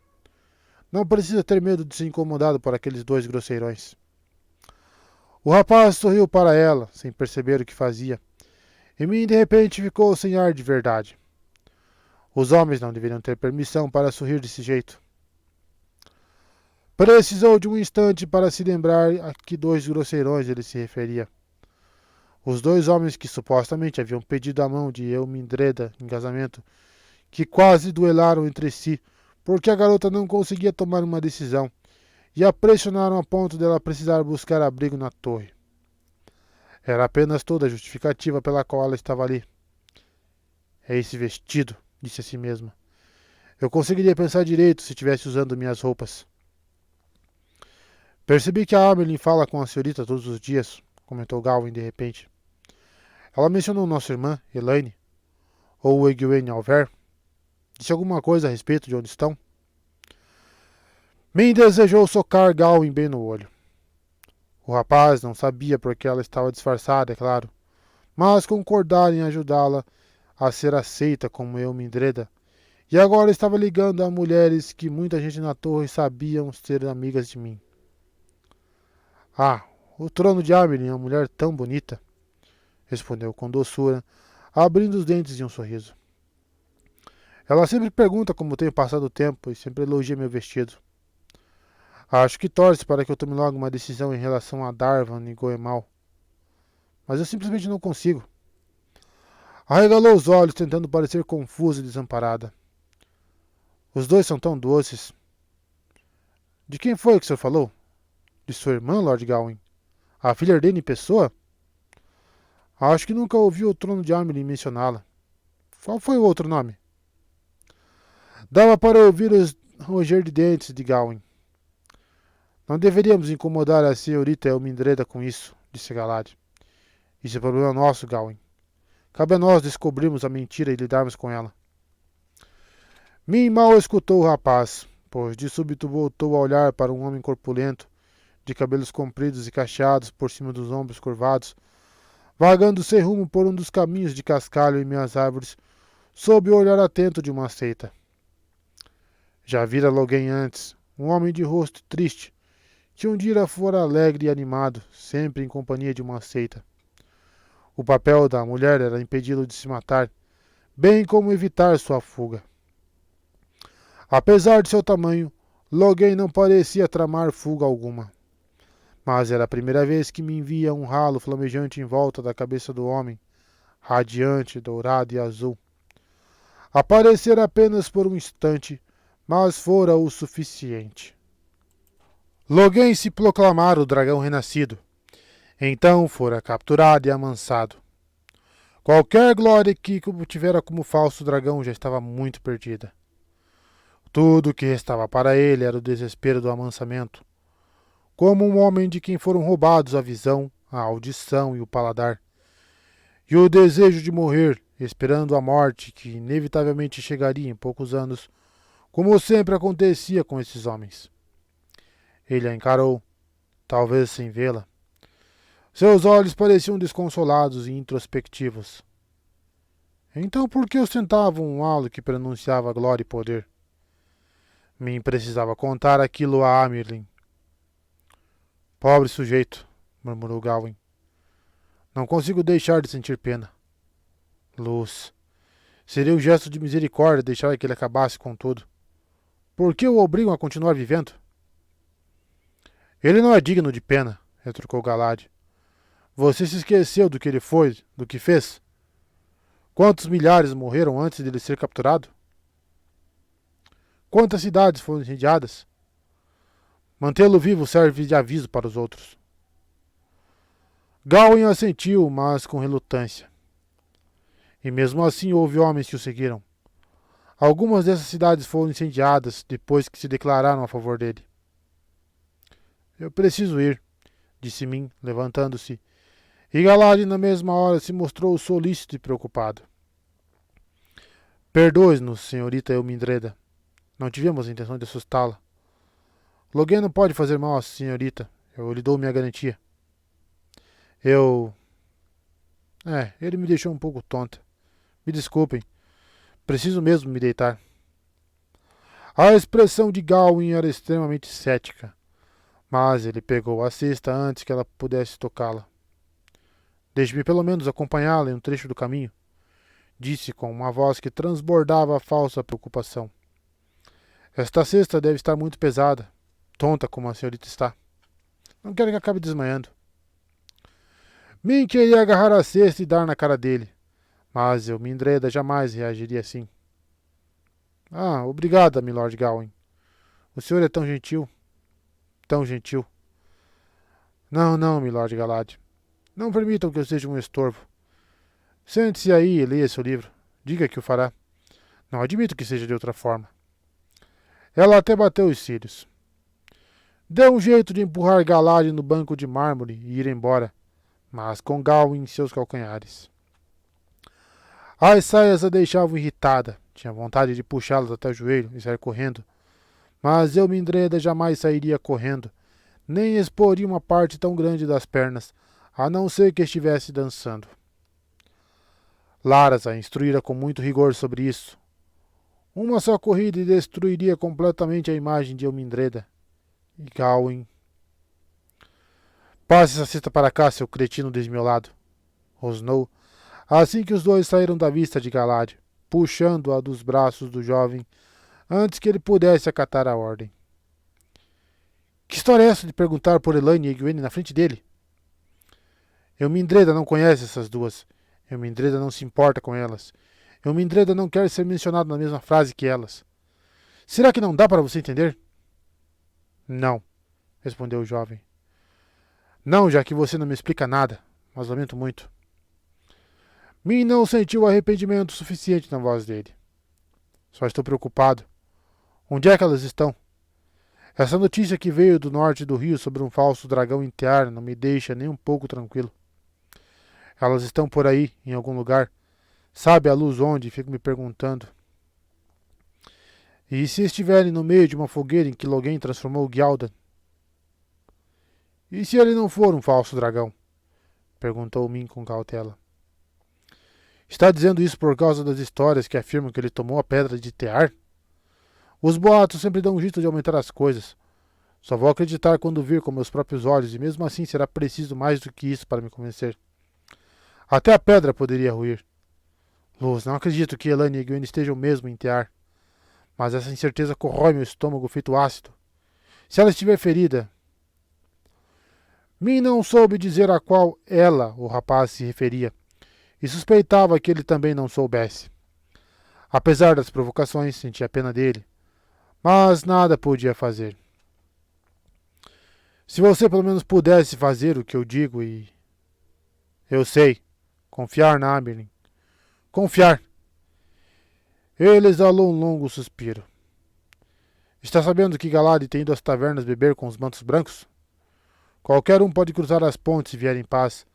Não precisa ter medo de ser incomodado por aqueles dois grosseirões. O rapaz sorriu para ela, sem perceber o que fazia, e Min de repente ficou sem ar de verdade. Os homens não deveriam ter permissão para sorrir desse jeito. Precisou de um instante para se lembrar a que dois grosseirões ele se referia. Os dois homens que supostamente haviam pedido a mão de Elmindreda em casamento, que quase duelaram entre si, porque a garota não conseguia tomar uma decisão, e a pressionaram a ponto dela precisar buscar abrigo na torre. Era apenas toda a justificativa pela qual ela estava ali. É esse vestido, disse a si mesma. Eu conseguiria pensar direito se estivesse usando minhas roupas. Percebi que a Amerlin fala com a senhorita todos os dias, comentou Gawain de repente. Ela mencionou nossa irmã, Elaine, ou Egwene Alver. Disse alguma coisa a respeito de onde estão? Min desejou socar Gawain bem no olho. O rapaz não sabia porque ela estava disfarçada, é claro, mas concordara em ajudá-la a ser aceita como Elmindreda, e agora estava ligando a mulheres que muita gente na torre sabiam ser amigas de mim. Ah, o trono de Amerlin é uma mulher tão bonita, respondeu com doçura, abrindo os dentes em um sorriso. Ela sempre pergunta como tenho passado o tempo e sempre elogia meu vestido. Acho que torce para que eu tome logo uma decisão em relação a Darvan e Goemal. Mas eu simplesmente não consigo. Arregalou os olhos, tentando parecer confusa e desamparada. Os dois são tão doces. De quem foi que o senhor falou? De sua irmã, Lord Gawain? A filha dele em pessoa? Acho que nunca ouvi o trono de Amerlin mencioná-la. Qual foi o outro nome? Dava para ouvir os ranger de dentes de Gawain. Não deveríamos incomodar a senhorita Elmindreda com isso, disse Galad. Isso é problema nosso, Gawain. Cabe a nós descobrirmos a mentira e lidarmos com ela. Min mal escutou o rapaz, pois de súbito voltou a olhar para um homem corpulento, de cabelos compridos e cacheados por cima dos ombros curvados, vagando sem rumo por um dos caminhos de cascalho em meias árvores, sob o olhar atento de uma seita. Já vira Logan antes, um homem de rosto triste, que um dia fora alegre e animado, sempre em companhia de uma seita. O papel da mulher era impedi-lo de se matar, bem como evitar sua fuga. Apesar de seu tamanho, Logan não parecia tramar fuga alguma. Mas era a primeira vez que me envia um ralo flamejante em volta da cabeça do homem, radiante, dourado e azul. Aparecer apenas por um instante, mas fora o suficiente. Logan se proclamara o dragão renascido. Então fora capturado e amansado. Qualquer glória que tivera como falso dragão já estava muito perdida. Tudo o que restava para ele era o desespero do amansamento, como um homem de quem foram roubados a visão, a audição e o paladar, e o desejo de morrer, esperando a morte que inevitavelmente chegaria em poucos anos, como sempre acontecia com esses homens. Ele a encarou, talvez sem vê-la. Seus olhos pareciam desconsolados e introspectivos. Então por que ostentavam um halo que pronunciava glória e poder? Min precisava contar aquilo a Amerlin. Pobre sujeito, murmurou Gawain. Não consigo deixar de sentir pena. Luz. Seria um gesto de misericórdia deixar que ele acabasse com tudo. Por que o obrigam a continuar vivendo? Ele não é digno de pena, retrucou Galad. Você se esqueceu do que ele foi, do que fez? Quantos milhares morreram antes de ele ser capturado? Quantas cidades foram incendiadas? Mantê-lo vivo serve de aviso para os outros. Gawain assentiu, mas com relutância. E mesmo assim houve homens que o seguiram. Algumas dessas cidades foram incendiadas depois que se declararam a favor dele. Eu preciso ir, disse Min, levantando-se, e Galad na mesma hora se mostrou solícito e preocupado. Perdoe-nos, senhorita Elmindreda. Não tivemos a intenção de assustá-la. Logan não pode fazer mal à senhorita. Eu lhe dou minha garantia. Ele me deixou um pouco tonta. Me desculpem. Preciso mesmo me deitar. A expressão de Gawain era extremamente cética, mas ele pegou a cesta antes que ela pudesse tocá-la. Deixe-me pelo menos acompanhá-la em um trecho do caminho, disse com uma voz que transbordava a falsa preocupação. Esta cesta deve estar muito pesada, tonta como a senhorita está. Não quero que acabe desmaiando. Min queria agarrar a cesta e dar na cara dele, mas Elmindreda jamais reagiria assim. Ah, obrigada, milord Gawain. O senhor é tão gentil. Tão gentil. Não, milord Galad. Não permitam que eu seja um estorvo. Sente-se aí e leia seu livro. Diga que o fará. Não admito que seja de outra forma. Ela até bateu os cílios. Deu um jeito de empurrar Galad no banco de mármore e ir embora, mas com Gawain em seus calcanhares. As saias a deixavam irritada. Tinha vontade de puxá-las até o joelho e sair correndo. Mas Elmindreda jamais sairia correndo, nem exporia uma parte tão grande das pernas, a não ser que estivesse dançando. Laras a instruíra com muito rigor sobre isso. Uma só corrida e destruiria completamente a imagem de Elmindreda. E Gawain... Passe essa cesta para cá, seu cretino desmiolado, rosnou, assim que os dois saíram da vista de Galad, puxando-a dos braços do jovem, antes que ele pudesse acatar a ordem. Que história é essa de perguntar por Elaine e Egwene na frente dele? Elmindreda não conhece essas duas. Elmindreda não se importa com elas. Elmindreda não quer ser mencionado na mesma frase que elas. Será que não dá para você entender? Não, respondeu o jovem. Não, já que você não me explica nada, mas lamento muito. Min não sentiu arrependimento suficiente na voz dele. Só estou preocupado. Onde é que elas estão? Essa notícia que veio do norte do rio sobre um falso dragão entear não me deixa nem um pouco tranquilo. Elas estão por aí, em algum lugar. Sabe a luz onde? Fico me perguntando. E se estiverem no meio de uma fogueira em que Logain transformou Gялdan? E se ele não for um falso dragão? Perguntou Min com cautela. Está dizendo isso por causa das histórias que afirmam que ele tomou a pedra de Tear? Os boatos sempre dão um jeito de aumentar as coisas. Só vou acreditar quando vir com meus próprios olhos, e mesmo assim será preciso mais do que isso para me convencer. Até a pedra poderia ruir. Luz, não acredito que Elayne e Egwene estejam mesmo em Tear. Mas essa incerteza corrói meu estômago feito ácido. Se ela estiver ferida... Min não soube dizer a qual ela, o rapaz, se referia, e suspeitava que ele também não soubesse. Apesar das provocações, sentia pena dele, mas nada podia fazer. Se você pelo menos pudesse fazer o que eu digo e... Eu sei. Confiar na Amberlin. Confiar. Ele exalou um longo suspiro. Está sabendo que Galad tem ido às tavernas beber com os mantos brancos? Qualquer um pode cruzar as pontes e vier em paz,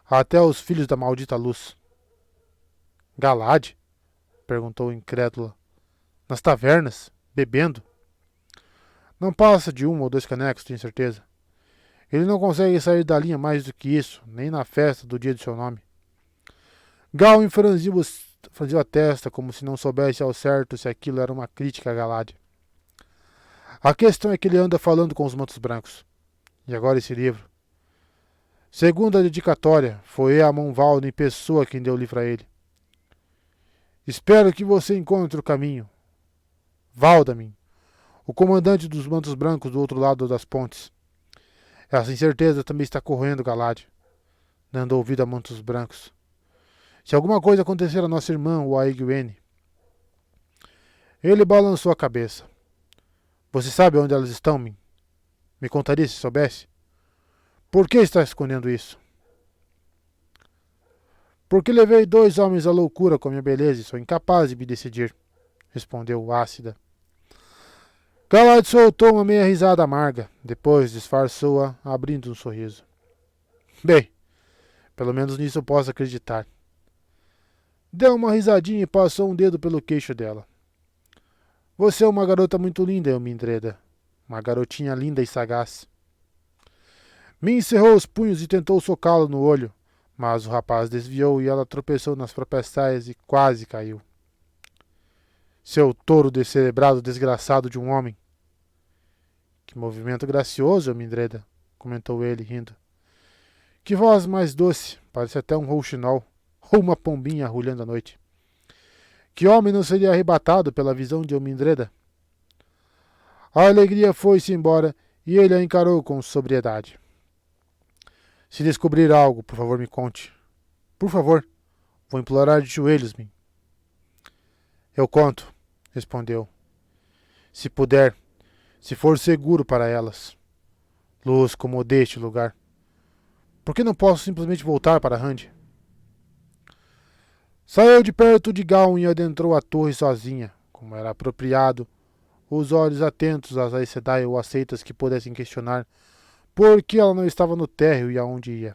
até os filhos da maldita luz. Galad? Perguntou incrédula. Nas tavernas? Bebendo? Não passa de 1 ou 2 canecos, tenho certeza. Ele não consegue sair da linha mais do que isso, nem na festa do dia de seu nome. Gawain franziu a testa, como se não soubesse ao certo se aquilo era uma crítica a Galad. A questão é que ele anda falando com os mantos brancos. E agora esse livro. Segundo a dedicatória, foi Eamon Valdo em pessoa quem deu o livro a ele. Espero que você encontre o caminho. Valdamin, o comandante dos mantos brancos do outro lado das pontes. Essa incerteza também está corroendo Galad, dando ouvido a mantos brancos. Se alguma coisa acontecer a nossa irmã ou a Egwene... Ele balançou a cabeça. Você sabe onde elas estão, Min? Me contaria se soubesse? Por que está escondendo isso? Porque levei 2 homens à loucura com minha beleza e sou incapaz de me decidir, respondeu ácida. Galad soltou uma meia risada amarga, depois disfarçou-a, abrindo um sorriso. Bem, pelo menos nisso eu posso acreditar. Deu uma risadinha e passou um dedo pelo queixo dela. Você é uma garota muito linda, Elmindreda. Uma garotinha linda e sagaz. Min cerrou os punhos e tentou socá-lo no olho, mas o rapaz desviou e ela tropeçou nas próprias saias e quase caiu. Seu touro descerebrado desgraçado de um homem. Que movimento gracioso, Elmindreda, comentou ele, rindo. Que voz mais doce, parece até um rouxinol, ou uma pombinha arrulhando à noite. Que homem não seria arrebatado pela visão de Elmindreda? A alegria foi-se embora e ele a encarou com sobriedade. Se descobrir algo, por favor, me conte. Por favor, vou implorar de joelhos, Min. Eu conto, respondeu. Se puder, se for seguro para elas. Luz, como odeio este lugar. Por que não posso simplesmente voltar para Rand? Saiu de perto de Gawain e adentrou a torre sozinha, como era apropriado, os olhos atentos às Aes Sedai ou aceitas que pudessem questionar por que ela não estava no térreo e aonde ia.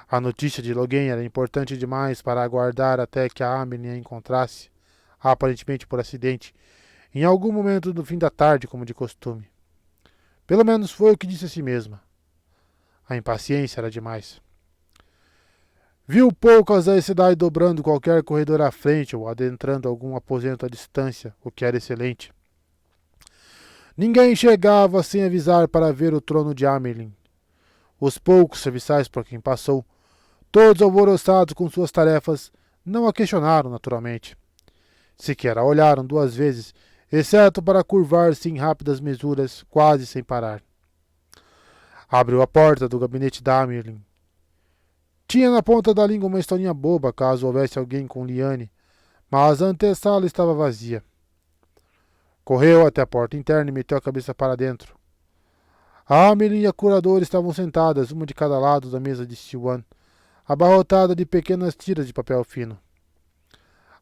A notícia de Logain era importante demais para aguardar até que a Amberlin a encontrasse, aparentemente por acidente, em algum momento do fim da tarde, como de costume. Pelo menos foi o que disse a si mesma. A impaciência era demais. Viu poucas Aes Sedai dobrando qualquer corredor à frente ou adentrando algum aposento à distância, o que era excelente. Ninguém chegava sem avisar para ver o trono de Amyrlin. Os poucos serviçais por quem passou, todos alvoroçados com suas tarefas, não a questionaram naturalmente. Sequer a olharam 2 vezes, exceto para curvar-se em rápidas mesuras, quase sem parar. Abriu a porta do gabinete da Amyrlin. Tinha na ponta da língua uma historinha boba, caso houvesse alguém com Lyanne, mas a antessala estava vazia. Correu até a porta interna e meteu a cabeça para dentro. A Amyrlin e a curadora estavam sentadas, uma de cada lado da mesa de Siuan, abarrotada de pequenas tiras de papel fino.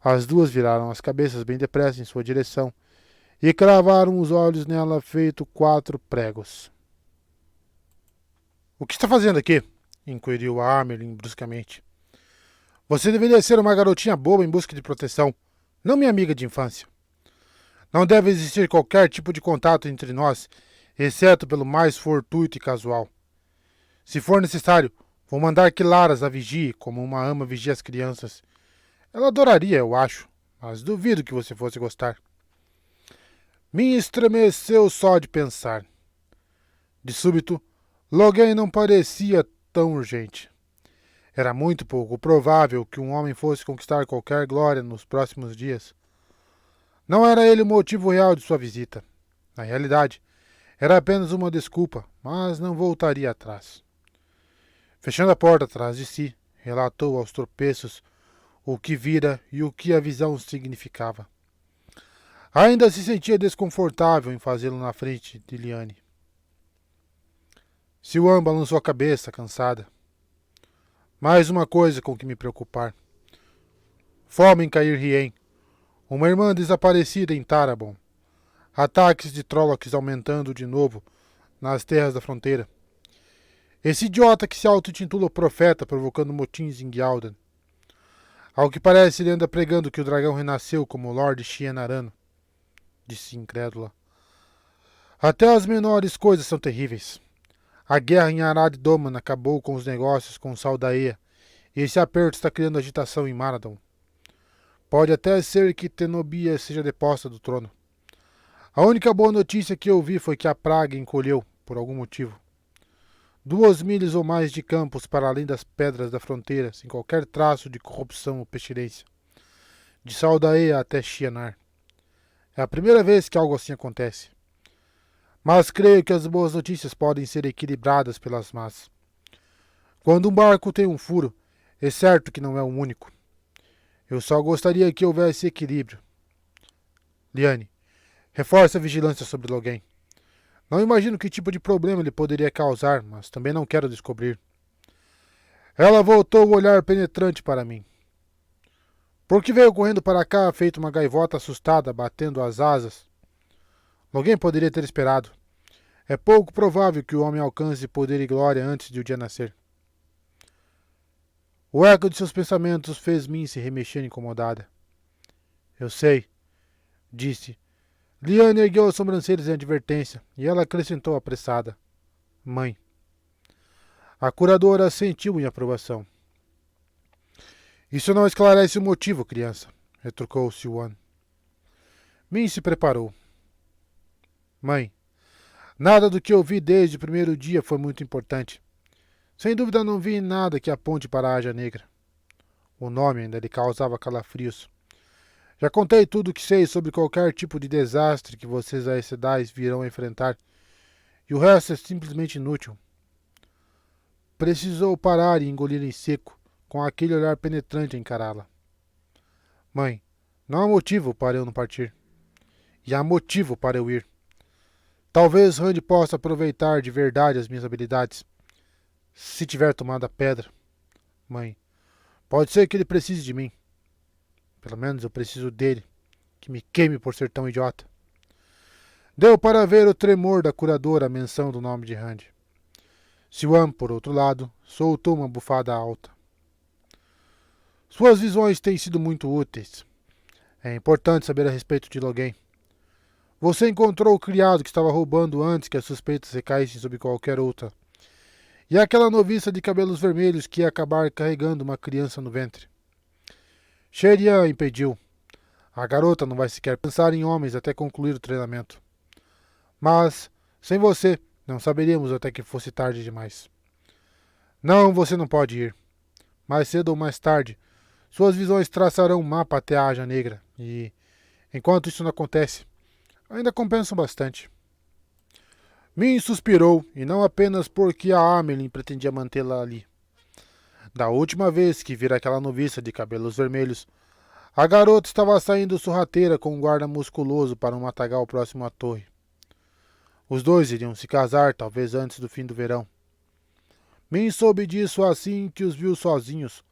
As 2 viraram as cabeças bem depressa em sua direção e cravaram os olhos nela feito 4 pregos. — O que está fazendo aqui? Inquiriu a Amyrlin bruscamente. Você deveria ser uma garotinha boba em busca de proteção, não minha amiga de infância. Não deve existir qualquer tipo de contato entre nós, exceto pelo mais fortuito e casual. Se for necessário, vou mandar que Laras a vigie, como uma ama vigia as crianças. Ela adoraria, eu acho, mas duvido que você fosse gostar. Me estremeceu só de pensar. De súbito, Logan não parecia tão urgente. Era muito pouco provável que um homem fosse conquistar qualquer glória nos próximos dias. Não era ele o motivo real de sua visita. Na realidade, era apenas uma desculpa, mas não voltaria atrás. Fechando a porta atrás de si, relatou aos tropeços o que vira e o que a visão significava. Ainda se sentia desconfortável em fazê-lo na frente de Liane. Siwan balançou a cabeça, cansada. Mais uma coisa com que me preocupar. Fome em Cair Rien. Uma irmã desaparecida em Tarabon. Ataques de Trollocs aumentando de novo nas terras da fronteira. Esse idiota que se auto-intitula profeta provocando motins em Gyaldan. Ao que parece, ele anda pregando que o dragão renasceu como Lord Shienarano, disse incrédula. Até as menores coisas são terríveis. A guerra em Arad Doman acabou com os negócios com Saldaea, e esse aperto está criando agitação em Maradon. Pode até ser que Tenobia seja deposta do trono. A única boa notícia que eu vi foi que a praga encolheu, por algum motivo. 2 milhas ou mais de campos para além das pedras da fronteira, sem qualquer traço de corrupção ou pestilência. De Saldaea até Shienar. É a primeira vez que algo assim acontece. Mas creio que as boas notícias podem ser equilibradas pelas más. Quando um barco tem um furo, é certo que não é o único. Eu só gostaria que houvesse equilíbrio. Liane, reforce a vigilância sobre Logan. Não imagino que tipo de problema ele poderia causar, mas também não quero descobrir. Ela voltou o olhar penetrante para mim. Por que veio correndo para cá, feito uma gaivota assustada, batendo as asas? Logan poderia ter esperado. É pouco provável que o homem alcance poder e glória antes de o dia nascer. O eco de seus pensamentos fez Min se remexer incomodada. Eu sei, disse. Liane ergueu as sobrancelhas em advertência, e ela acrescentou apressada. Mãe. A curadora sentiu em aprovação. Isso não esclarece o motivo, criança, retrucou Siwan. Min se preparou. Mãe, nada do que eu vi desde o primeiro dia foi muito importante. Sem dúvida não vi nada que aponte para a Ágia Negra. O nome ainda lhe causava calafrios. Já contei tudo o que sei sobre qualquer tipo de desastre que vocês aes virão a enfrentar, e o resto é simplesmente inútil. Precisou parar e engolir em seco, com aquele olhar penetrante a encará-la. Mãe, não há motivo para eu não partir. E há motivo para eu ir. Talvez Rand possa aproveitar de verdade as minhas habilidades, se tiver tomado a pedra. Mãe, pode ser que ele precise de mim. Pelo menos eu preciso dele, que me queime por ser tão idiota. Deu para ver o tremor da curadora à menção do nome de Rand. Siwan, por outro lado, soltou uma bufada alta. Suas visões têm sido muito úteis. É importante saber a respeito de Logan. Você encontrou o criado que estava roubando antes que as suspeitas recaíssem sobre qualquer outra. E aquela noviça de cabelos vermelhos que ia acabar carregando uma criança no ventre. Sherian impediu. A garota não vai sequer pensar em homens até concluir o treinamento. Mas, sem você, não saberíamos até que fosse tarde demais. Não, você não pode ir. Mais cedo ou mais tarde, suas visões traçarão um mapa até a Ágia Negra. E, enquanto isso não acontece, ainda compensam bastante. Min suspirou, e não apenas porque a Amelin pretendia mantê-la ali. Da última vez que vira aquela noviça de cabelos vermelhos, a garota estava saindo sorrateira com um guarda musculoso para um matagal próximo à torre. Os dois iriam se casar, talvez antes do fim do verão. Min soube disso assim que os viu sozinhos,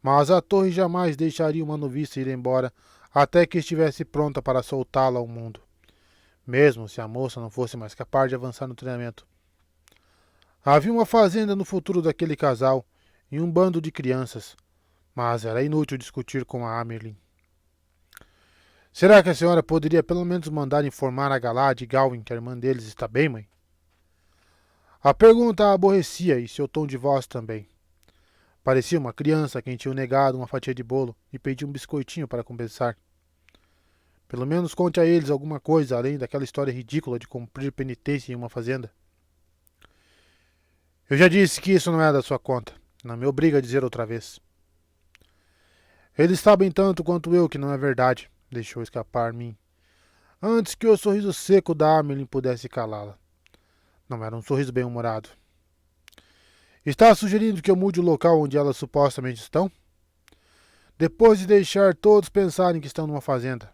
mas a torre jamais deixaria uma noviça ir embora até que estivesse pronta para soltá-la ao mundo, mesmo se a moça não fosse mais capaz de avançar no treinamento. Havia uma fazenda no futuro daquele casal e um bando de crianças, mas era inútil discutir com a Amerlin. Será que a senhora poderia pelo menos mandar informar a Galad e Galwin que a irmã deles está bem, mãe? A pergunta a aborrecia e seu tom de voz também. Parecia uma criança a quem tinham negado uma fatia de bolo e pediu um biscoitinho para compensar. Pelo menos conte a eles alguma coisa além daquela história ridícula de cumprir penitência em uma fazenda. Eu já disse que isso não é da sua conta. Não me obriga a dizer outra vez. Eles sabem tanto quanto eu que não é verdade, deixou escapar mim, antes que o sorriso seco da Amelie pudesse calá-la. Não era um sorriso bem-humorado. Está sugerindo que eu mude o local onde elas supostamente estão? Depois de deixar todos pensarem que estão numa fazenda.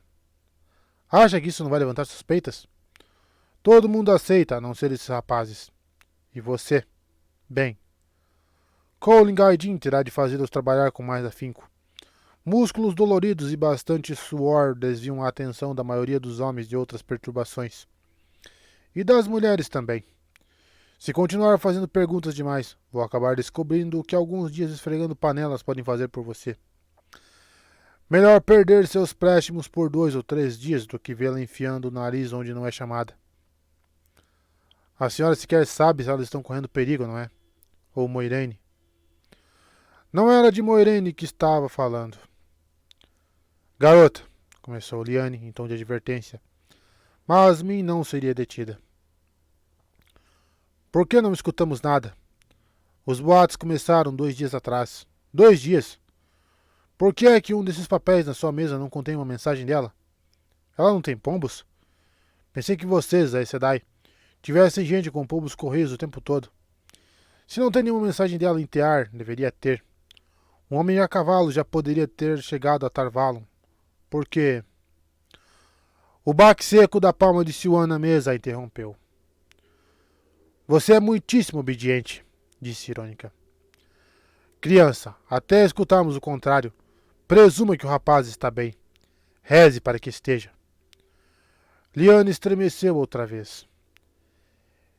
Acha que isso não vai levantar suspeitas? Todo mundo aceita, a não ser esses rapazes. E você? Bem, Colin Gaidin terá de fazê-los trabalhar com mais afinco. Músculos doloridos e bastante suor desviam a atenção da maioria dos homens de outras perturbações. E das mulheres também. Se continuar fazendo perguntas demais, vou acabar descobrindo o que alguns dias esfregando panelas podem fazer por você. Melhor perder seus préstimos por 2 ou 3 dias do que vê-la enfiando o nariz onde não é chamada. A senhora sequer sabe se elas estão correndo perigo, não é? Ou Moiraine? Não era de Moiraine que estava falando. Garota, começou Lyanne em tom de advertência, mas Min não seria detida. Por que não escutamos nada? Os boatos começaram 2 dias atrás. 2 dias? Por que é que um desses papéis na sua mesa não contém uma mensagem dela? Ela não tem pombos? Pensei que vocês, a Aes Sedai, tivessem gente com pombos correios o tempo todo. Se não tem nenhuma mensagem dela em Tear, deveria ter. Um homem a cavalo já poderia ter chegado a Tarvalon. Porque... O baque seco da palma de Siuan na mesa a interrompeu. Você é muitíssimo obediente, disse irônica. Criança, até escutarmos o contrário, presuma que o rapaz está bem. Reze para que esteja. Lyanne estremeceu outra vez.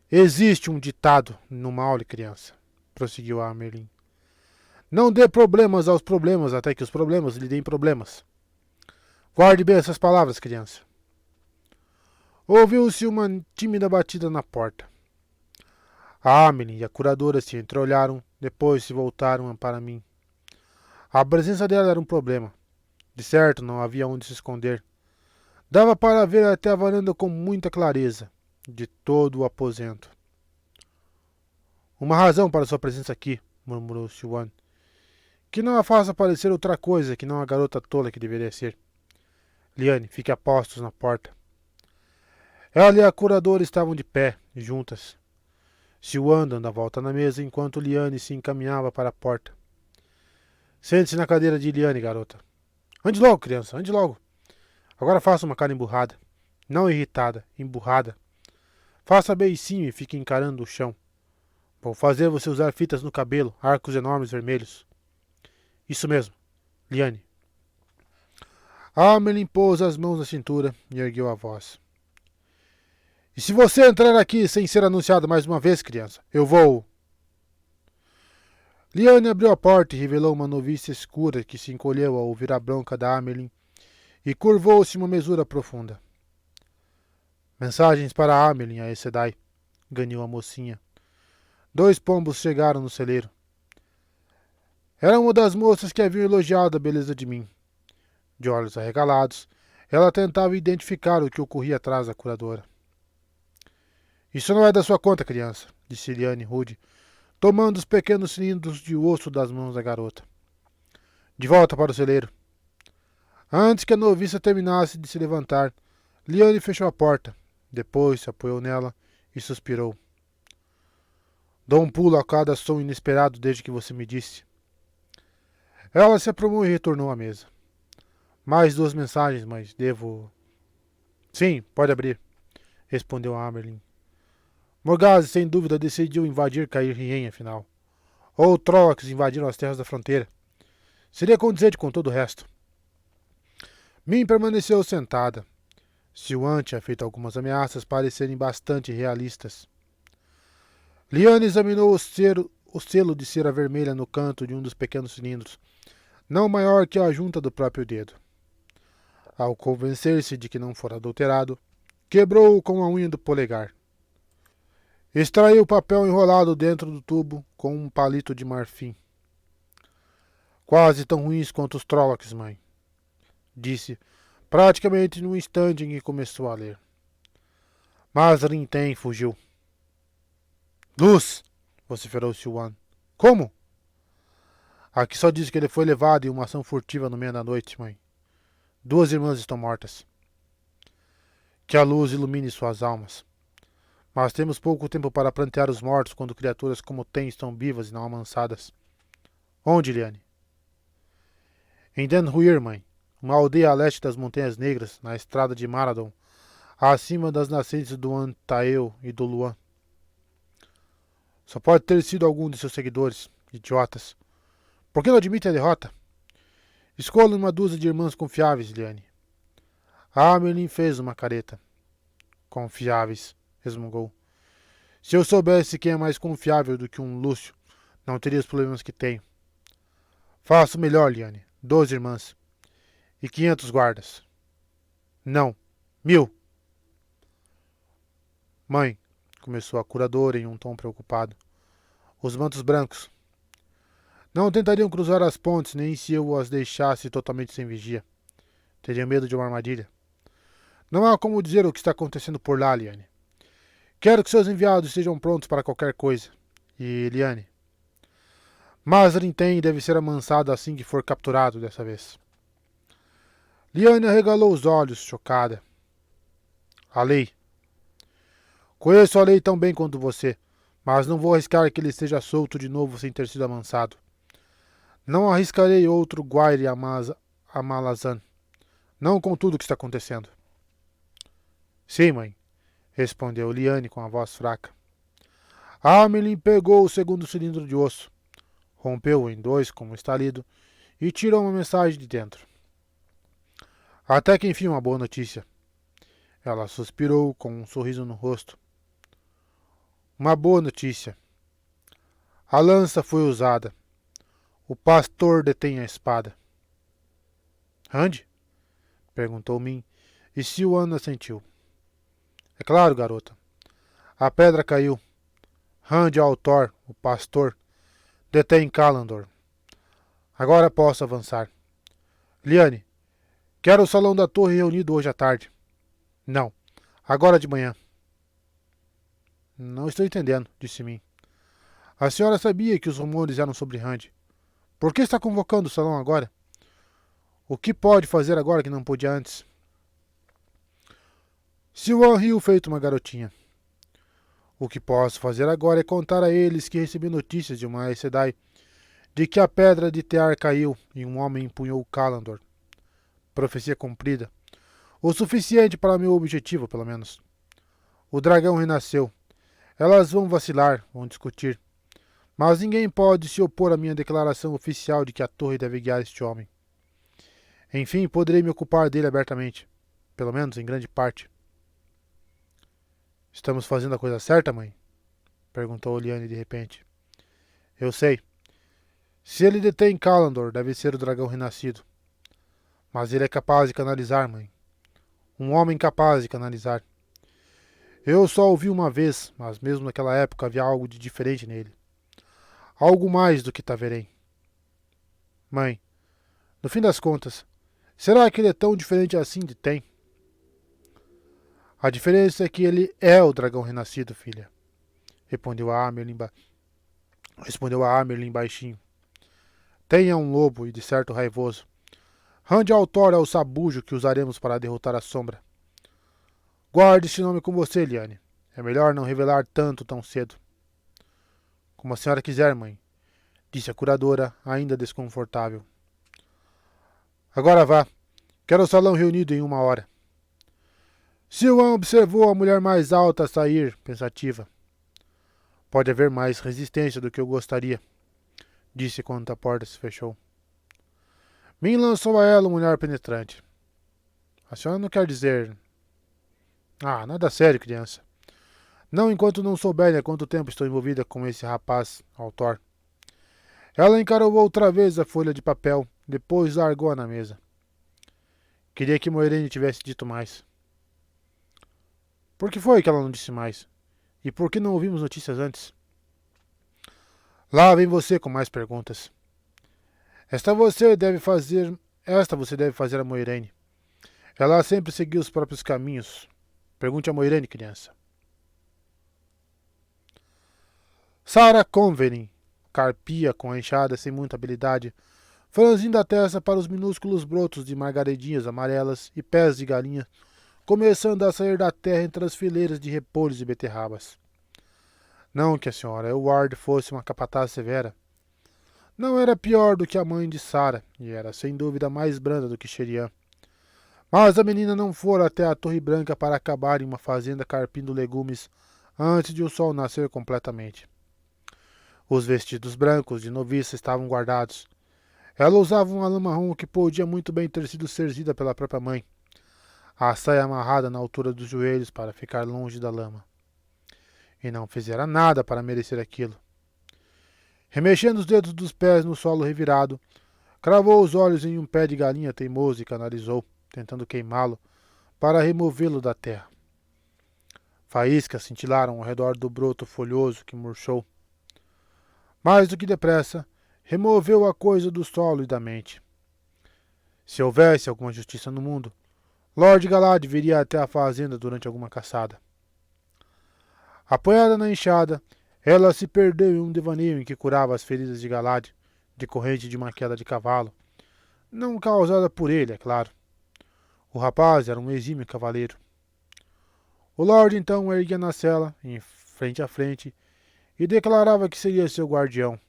Existe um ditado no Maule, criança, prosseguiu a Amerlin. Não dê problemas aos problemas até que os problemas lhe deem problemas. Guarde bem essas palavras, criança. Ouviu-se uma tímida batida na porta. A Amelie e a curadora se entreolharam, depois se voltaram para mim. A presença dela era um problema. De certo, não havia onde se esconder. Dava para ver até a varanda com muita clareza, de todo o aposento. Uma razão para sua presença aqui, murmurou Siuan. Que não a faça parecer outra coisa que não a garota tola que deveria ser. Lyanne, fique a postos na porta. Ela e a curadora estavam de pé, juntas. Siuan dando a volta na mesa enquanto Lyanne se encaminhava para a porta. Sente-se na cadeira de Lyanne, garota. Ande logo, criança, ande logo. Agora faça uma cara emburrada. Não irritada, emburrada. Faça beicinho e fique encarando o chão. Vou fazer você usar fitas no cabelo, arcos enormes vermelhos. Isso mesmo, Lyanne. Amelie pôs as mãos na cintura e ergueu a voz. E se você entrar aqui sem ser anunciado mais uma vez, criança, eu vou... Lyanne abriu a porta e revelou uma noviça escura que se encolheu ao ouvir a bronca da Amelie e curvou-se uma mesura profunda. Mensagens para a Amelie, a Aes Sedai, ganiu a mocinha. 2 pombos chegaram no celeiro. Era uma das moças que haviam elogiado a beleza de mim. De olhos arregalados, ela tentava identificar o que ocorria atrás da curadora. Isso não é da sua conta, criança, disse Lyanne rude, tomando os pequenos cilindros de osso das mãos da garota. De volta para o celeiro. Antes que a noviça terminasse de se levantar, Lyanne fechou a porta. Depois se apoiou nela e suspirou. Dou um pulo a cada som inesperado desde que você me disse. Ela se aprumou e retornou à mesa. Mais 2 mensagens, mas devo... Sim, pode abrir, respondeu a Amerlin. Morgase, sem dúvida, decidiu invadir Cair-Rien, afinal. Ou Trollocs invadiram as terras da fronteira. Seria condizente com todo o resto. Min permaneceu sentada. Siuan tinha feito algumas ameaças parecerem bastante realistas. Lyanne examinou o selo de cera vermelha no canto de um dos pequenos cilindros, não maior que a junta do próprio dedo. Ao convencer-se de que não fora adulterado, quebrou-o com a unha do polegar. Extraiu o papel enrolado dentro do tubo com um palito de marfim. Quase tão ruins quanto os Trollocs, mãe, disse, praticamente no instante em que começou a ler. Mas Rinten fugiu. Luz! Vociferou Siwan. Como? Aqui só diz que ele foi levado em uma ação furtiva no meio da noite, mãe. 2 irmãs estão mortas. Que a luz ilumine suas almas. Mas temos pouco tempo para prantear os mortos quando criaturas como Ten estão vivas e não amansadas. Onde, Liane? Em Den Huir, mãe. Uma aldeia a leste das Montanhas Negras, na estrada de Maradon, acima das nascentes do Antael e do Luan. Só pode ter sido algum de seus seguidores, idiotas. Por que não admite a derrota? Escolha uma dúzia de irmãs confiáveis, Liane. Amerlin fez uma careta. Confiáveis, resmungou. Se eu soubesse quem é mais confiável do que um Lúcio, não teria os problemas que tenho. Faço melhor, Liane. 12 irmãs. E 500 guardas. Não. 1000. Mãe, começou a curadora em um tom preocupado. Os mantos brancos. Não tentariam cruzar as pontes nem se eu as deixasse totalmente sem vigia. Teriam medo de uma armadilha. Não há como dizer o que está acontecendo por lá, Liane. Quero que seus enviados estejam prontos para qualquer coisa. E, Liane? Mas Rinten deve ser amansado assim que for capturado dessa vez. Liane arregalou os olhos, chocada. A lei. Conheço a lei tão bem quanto você, mas não vou arriscar que ele esteja solto de novo sem ter sido amansado. Não arriscarei outro Guaire Amalazan. Não com tudo o que está acontecendo. Sim, mãe, respondeu Liane com a voz fraca. Amelin pegou o segundo cilindro de osso, rompeu-o em 2 com um estalido e tirou uma mensagem de dentro. Até que enfim uma boa notícia. Ela suspirou com um sorriso no rosto. Uma boa notícia. A lança foi usada. O pastor detém a espada. Randy? Perguntou Min, e Siwan assentiu. É claro, garota. A pedra caiu. Randy Altor, o pastor, detém Calandor. Agora posso avançar. Liane, quero o salão da torre reunido hoje à tarde. Não, agora de manhã. Não estou entendendo, disse Min. A senhora sabia que os rumores eram sobre Randy. Por que está convocando o salão agora? O que pode fazer agora que não podia antes? Siwan riu feito uma garotinha. O que posso fazer agora é contar a eles que recebi notícias de uma Aes Sedai de que a pedra de Tear caiu e um homem empunhou Calandor. Profecia cumprida. O suficiente para meu objetivo, pelo menos. O dragão renasceu. Elas vão vacilar, vão discutir. Mas ninguém pode se opor à minha declaração oficial de que a torre deve guiar este homem. Enfim, poderei me ocupar dele abertamente. Pelo menos em grande parte. Estamos fazendo a coisa certa, mãe? Perguntou Liane de repente. Eu sei. Se ele detém Calandor, deve ser o dragão renascido. Mas ele é capaz de canalizar, mãe. Um homem capaz de canalizar. Eu só o vi uma vez, mas mesmo naquela época havia algo de diferente nele. Algo mais do que Taverém. Mãe, no fim das contas, será que ele é tão diferente assim de Ten? A diferença é que ele é o dragão renascido, filha. Respondeu a Amerlin baixinho. Ten é um lobo e de certo raivoso. Randy Altor é o sabujo que usaremos para derrotar a sombra. Guarde este nome com você, Liane. É melhor não revelar tanto tão cedo. Como a senhora quiser, mãe, disse a curadora, ainda desconfortável. Agora vá. Quero o salão reunido em 1 hora. Siwan observou a mulher mais alta sair, pensativa. Pode haver mais resistência do que eu gostaria, disse quando a porta se fechou. Min lançou a ela um olhar penetrante. A senhora não quer dizer... Ah, nada sério, criança. Não enquanto não souberem há quanto tempo estou envolvida com esse rapaz, Altor. Ela encarou outra vez a folha de papel, depois largou-a na mesa. Queria que Moiraine tivesse dito mais. Por que foi que ela não disse mais? E por que não ouvimos notícias antes? Lá vem você com mais perguntas. Esta você deve fazer a Moiraine. Ela sempre seguiu os próprios caminhos. Pergunte a Moiraine, criança. Sarah Convery carpia com a enxada sem muita habilidade, franzindo a testa para os minúsculos brotos de margaredinhas amarelas e pés de galinha começando a sair da terra entre as fileiras de repolhos e beterrabas. Não que a senhora Elward fosse uma capataz severa. Não era pior do que a mãe de Sarah, e era sem dúvida mais branda do que Sherian. Mas a menina não fora até a Torre Branca para acabar em uma fazenda carpindo legumes antes de o sol nascer completamente. Os vestidos brancos de noviça estavam guardados. Ela usava uma lã marrom que podia muito bem ter sido cerzida pela própria mãe. A saia amarrada na altura dos joelhos para ficar longe da lama. E não fizera nada para merecer aquilo. Remexendo os dedos dos pés no solo revirado, cravou os olhos em um pé de galinha teimoso e canalizou, tentando queimá-lo, para removê-lo da terra. Faíscas cintilaram ao redor do broto folhoso que murchou. Mais do que depressa, removeu a coisa do solo e da mente. Se houvesse alguma justiça no mundo, Lord Galad viria até a fazenda durante alguma caçada. Apoiada na enxada, ela se perdeu em um devaneio em que curava as feridas de Galad, decorrente de uma queda de cavalo. Não causada por ele, é claro. O rapaz era um exímio cavaleiro. O Lord então erguia na cela, em frente a frente, e declarava que seria seu guardião.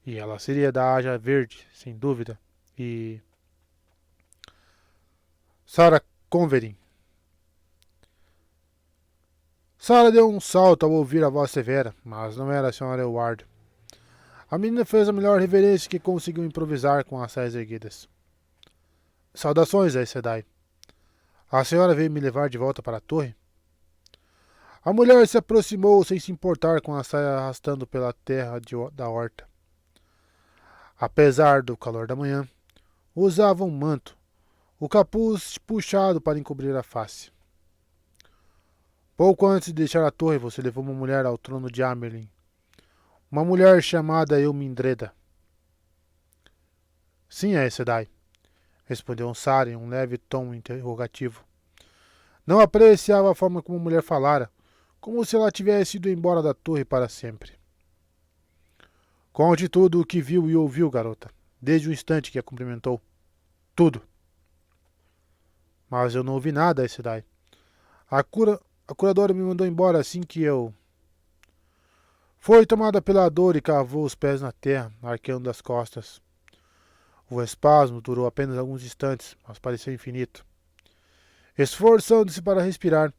E ela seria da Aja Verde, sem dúvida. E... Sarah Convery. Sarah deu um salto ao ouvir a voz severa, mas não era a senhora Elward. A menina fez a melhor reverência que conseguiu improvisar com as saias erguidas. Saudações, Aes Sedai. A senhora veio me levar de volta para a torre? A mulher se aproximou sem se importar com a saia arrastando pela terra da horta. Apesar do calor da manhã, usava um manto, o capuz puxado para encobrir a face. Pouco antes de deixar a torre, você levou uma mulher ao trono de Amerlin. Uma mulher chamada Eumindreda. Sim, Aes Sedai, respondeu Sarah em um leve tom interrogativo. Não apreciava a forma como a mulher falara, como se ela tivesse ido embora da torre para sempre. Conte tudo o que viu e ouviu, garota, desde o instante que a cumprimentou. Tudo. Mas eu não ouvi nada, Aes Sedai. A curadora me mandou embora assim que eu... Foi tomada pela dor e cavou os pés na terra, arqueando as costas. O espasmo durou apenas alguns instantes, mas pareceu infinito. Esforçando-se para respirar,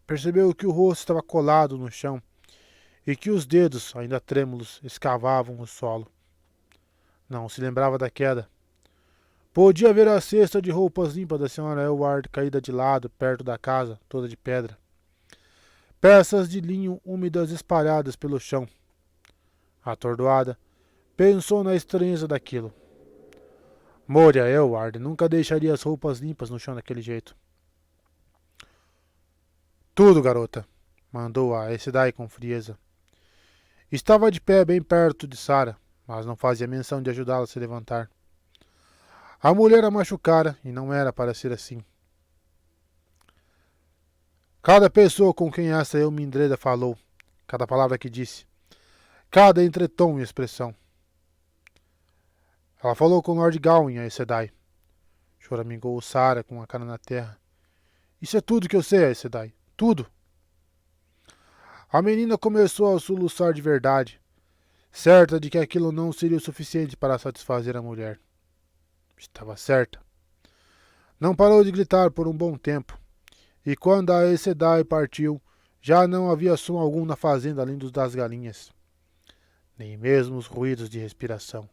percebeu que o rosto estava colado no chão e que os dedos, ainda trêmulos, escavavam o solo. Não se lembrava da queda. Podia ver a cesta de roupas limpas da senhora Elward caída de lado, perto da casa, toda de pedra. Peças de linho úmidas espalhadas pelo chão. Atordoada, pensou na estranheza daquilo. Moria Elward nunca deixaria as roupas limpas no chão daquele jeito. Tudo, garota, mandou a Aes Sedai com frieza. Estava de pé bem perto de Sarah, mas não fazia menção de ajudá-la a se levantar. A mulher a machucara e não era para ser assim. Cada pessoa com quem essa Eumindreda falou, cada palavra que disse, cada entretom e expressão. Ela falou com Lord Gawain, Aes Sedai. Choramingou Sarah com a cara na terra. Isso é tudo que eu sei, Aes Sedai. Tudo. A menina começou a soluçar de verdade, certa de que aquilo não seria o suficiente para satisfazer a mulher. Estava certa. Não parou de gritar por um bom tempo, e quando a Aes Sedai partiu, já não havia som algum na fazenda além dos das galinhas, nem mesmo os ruídos de respiração.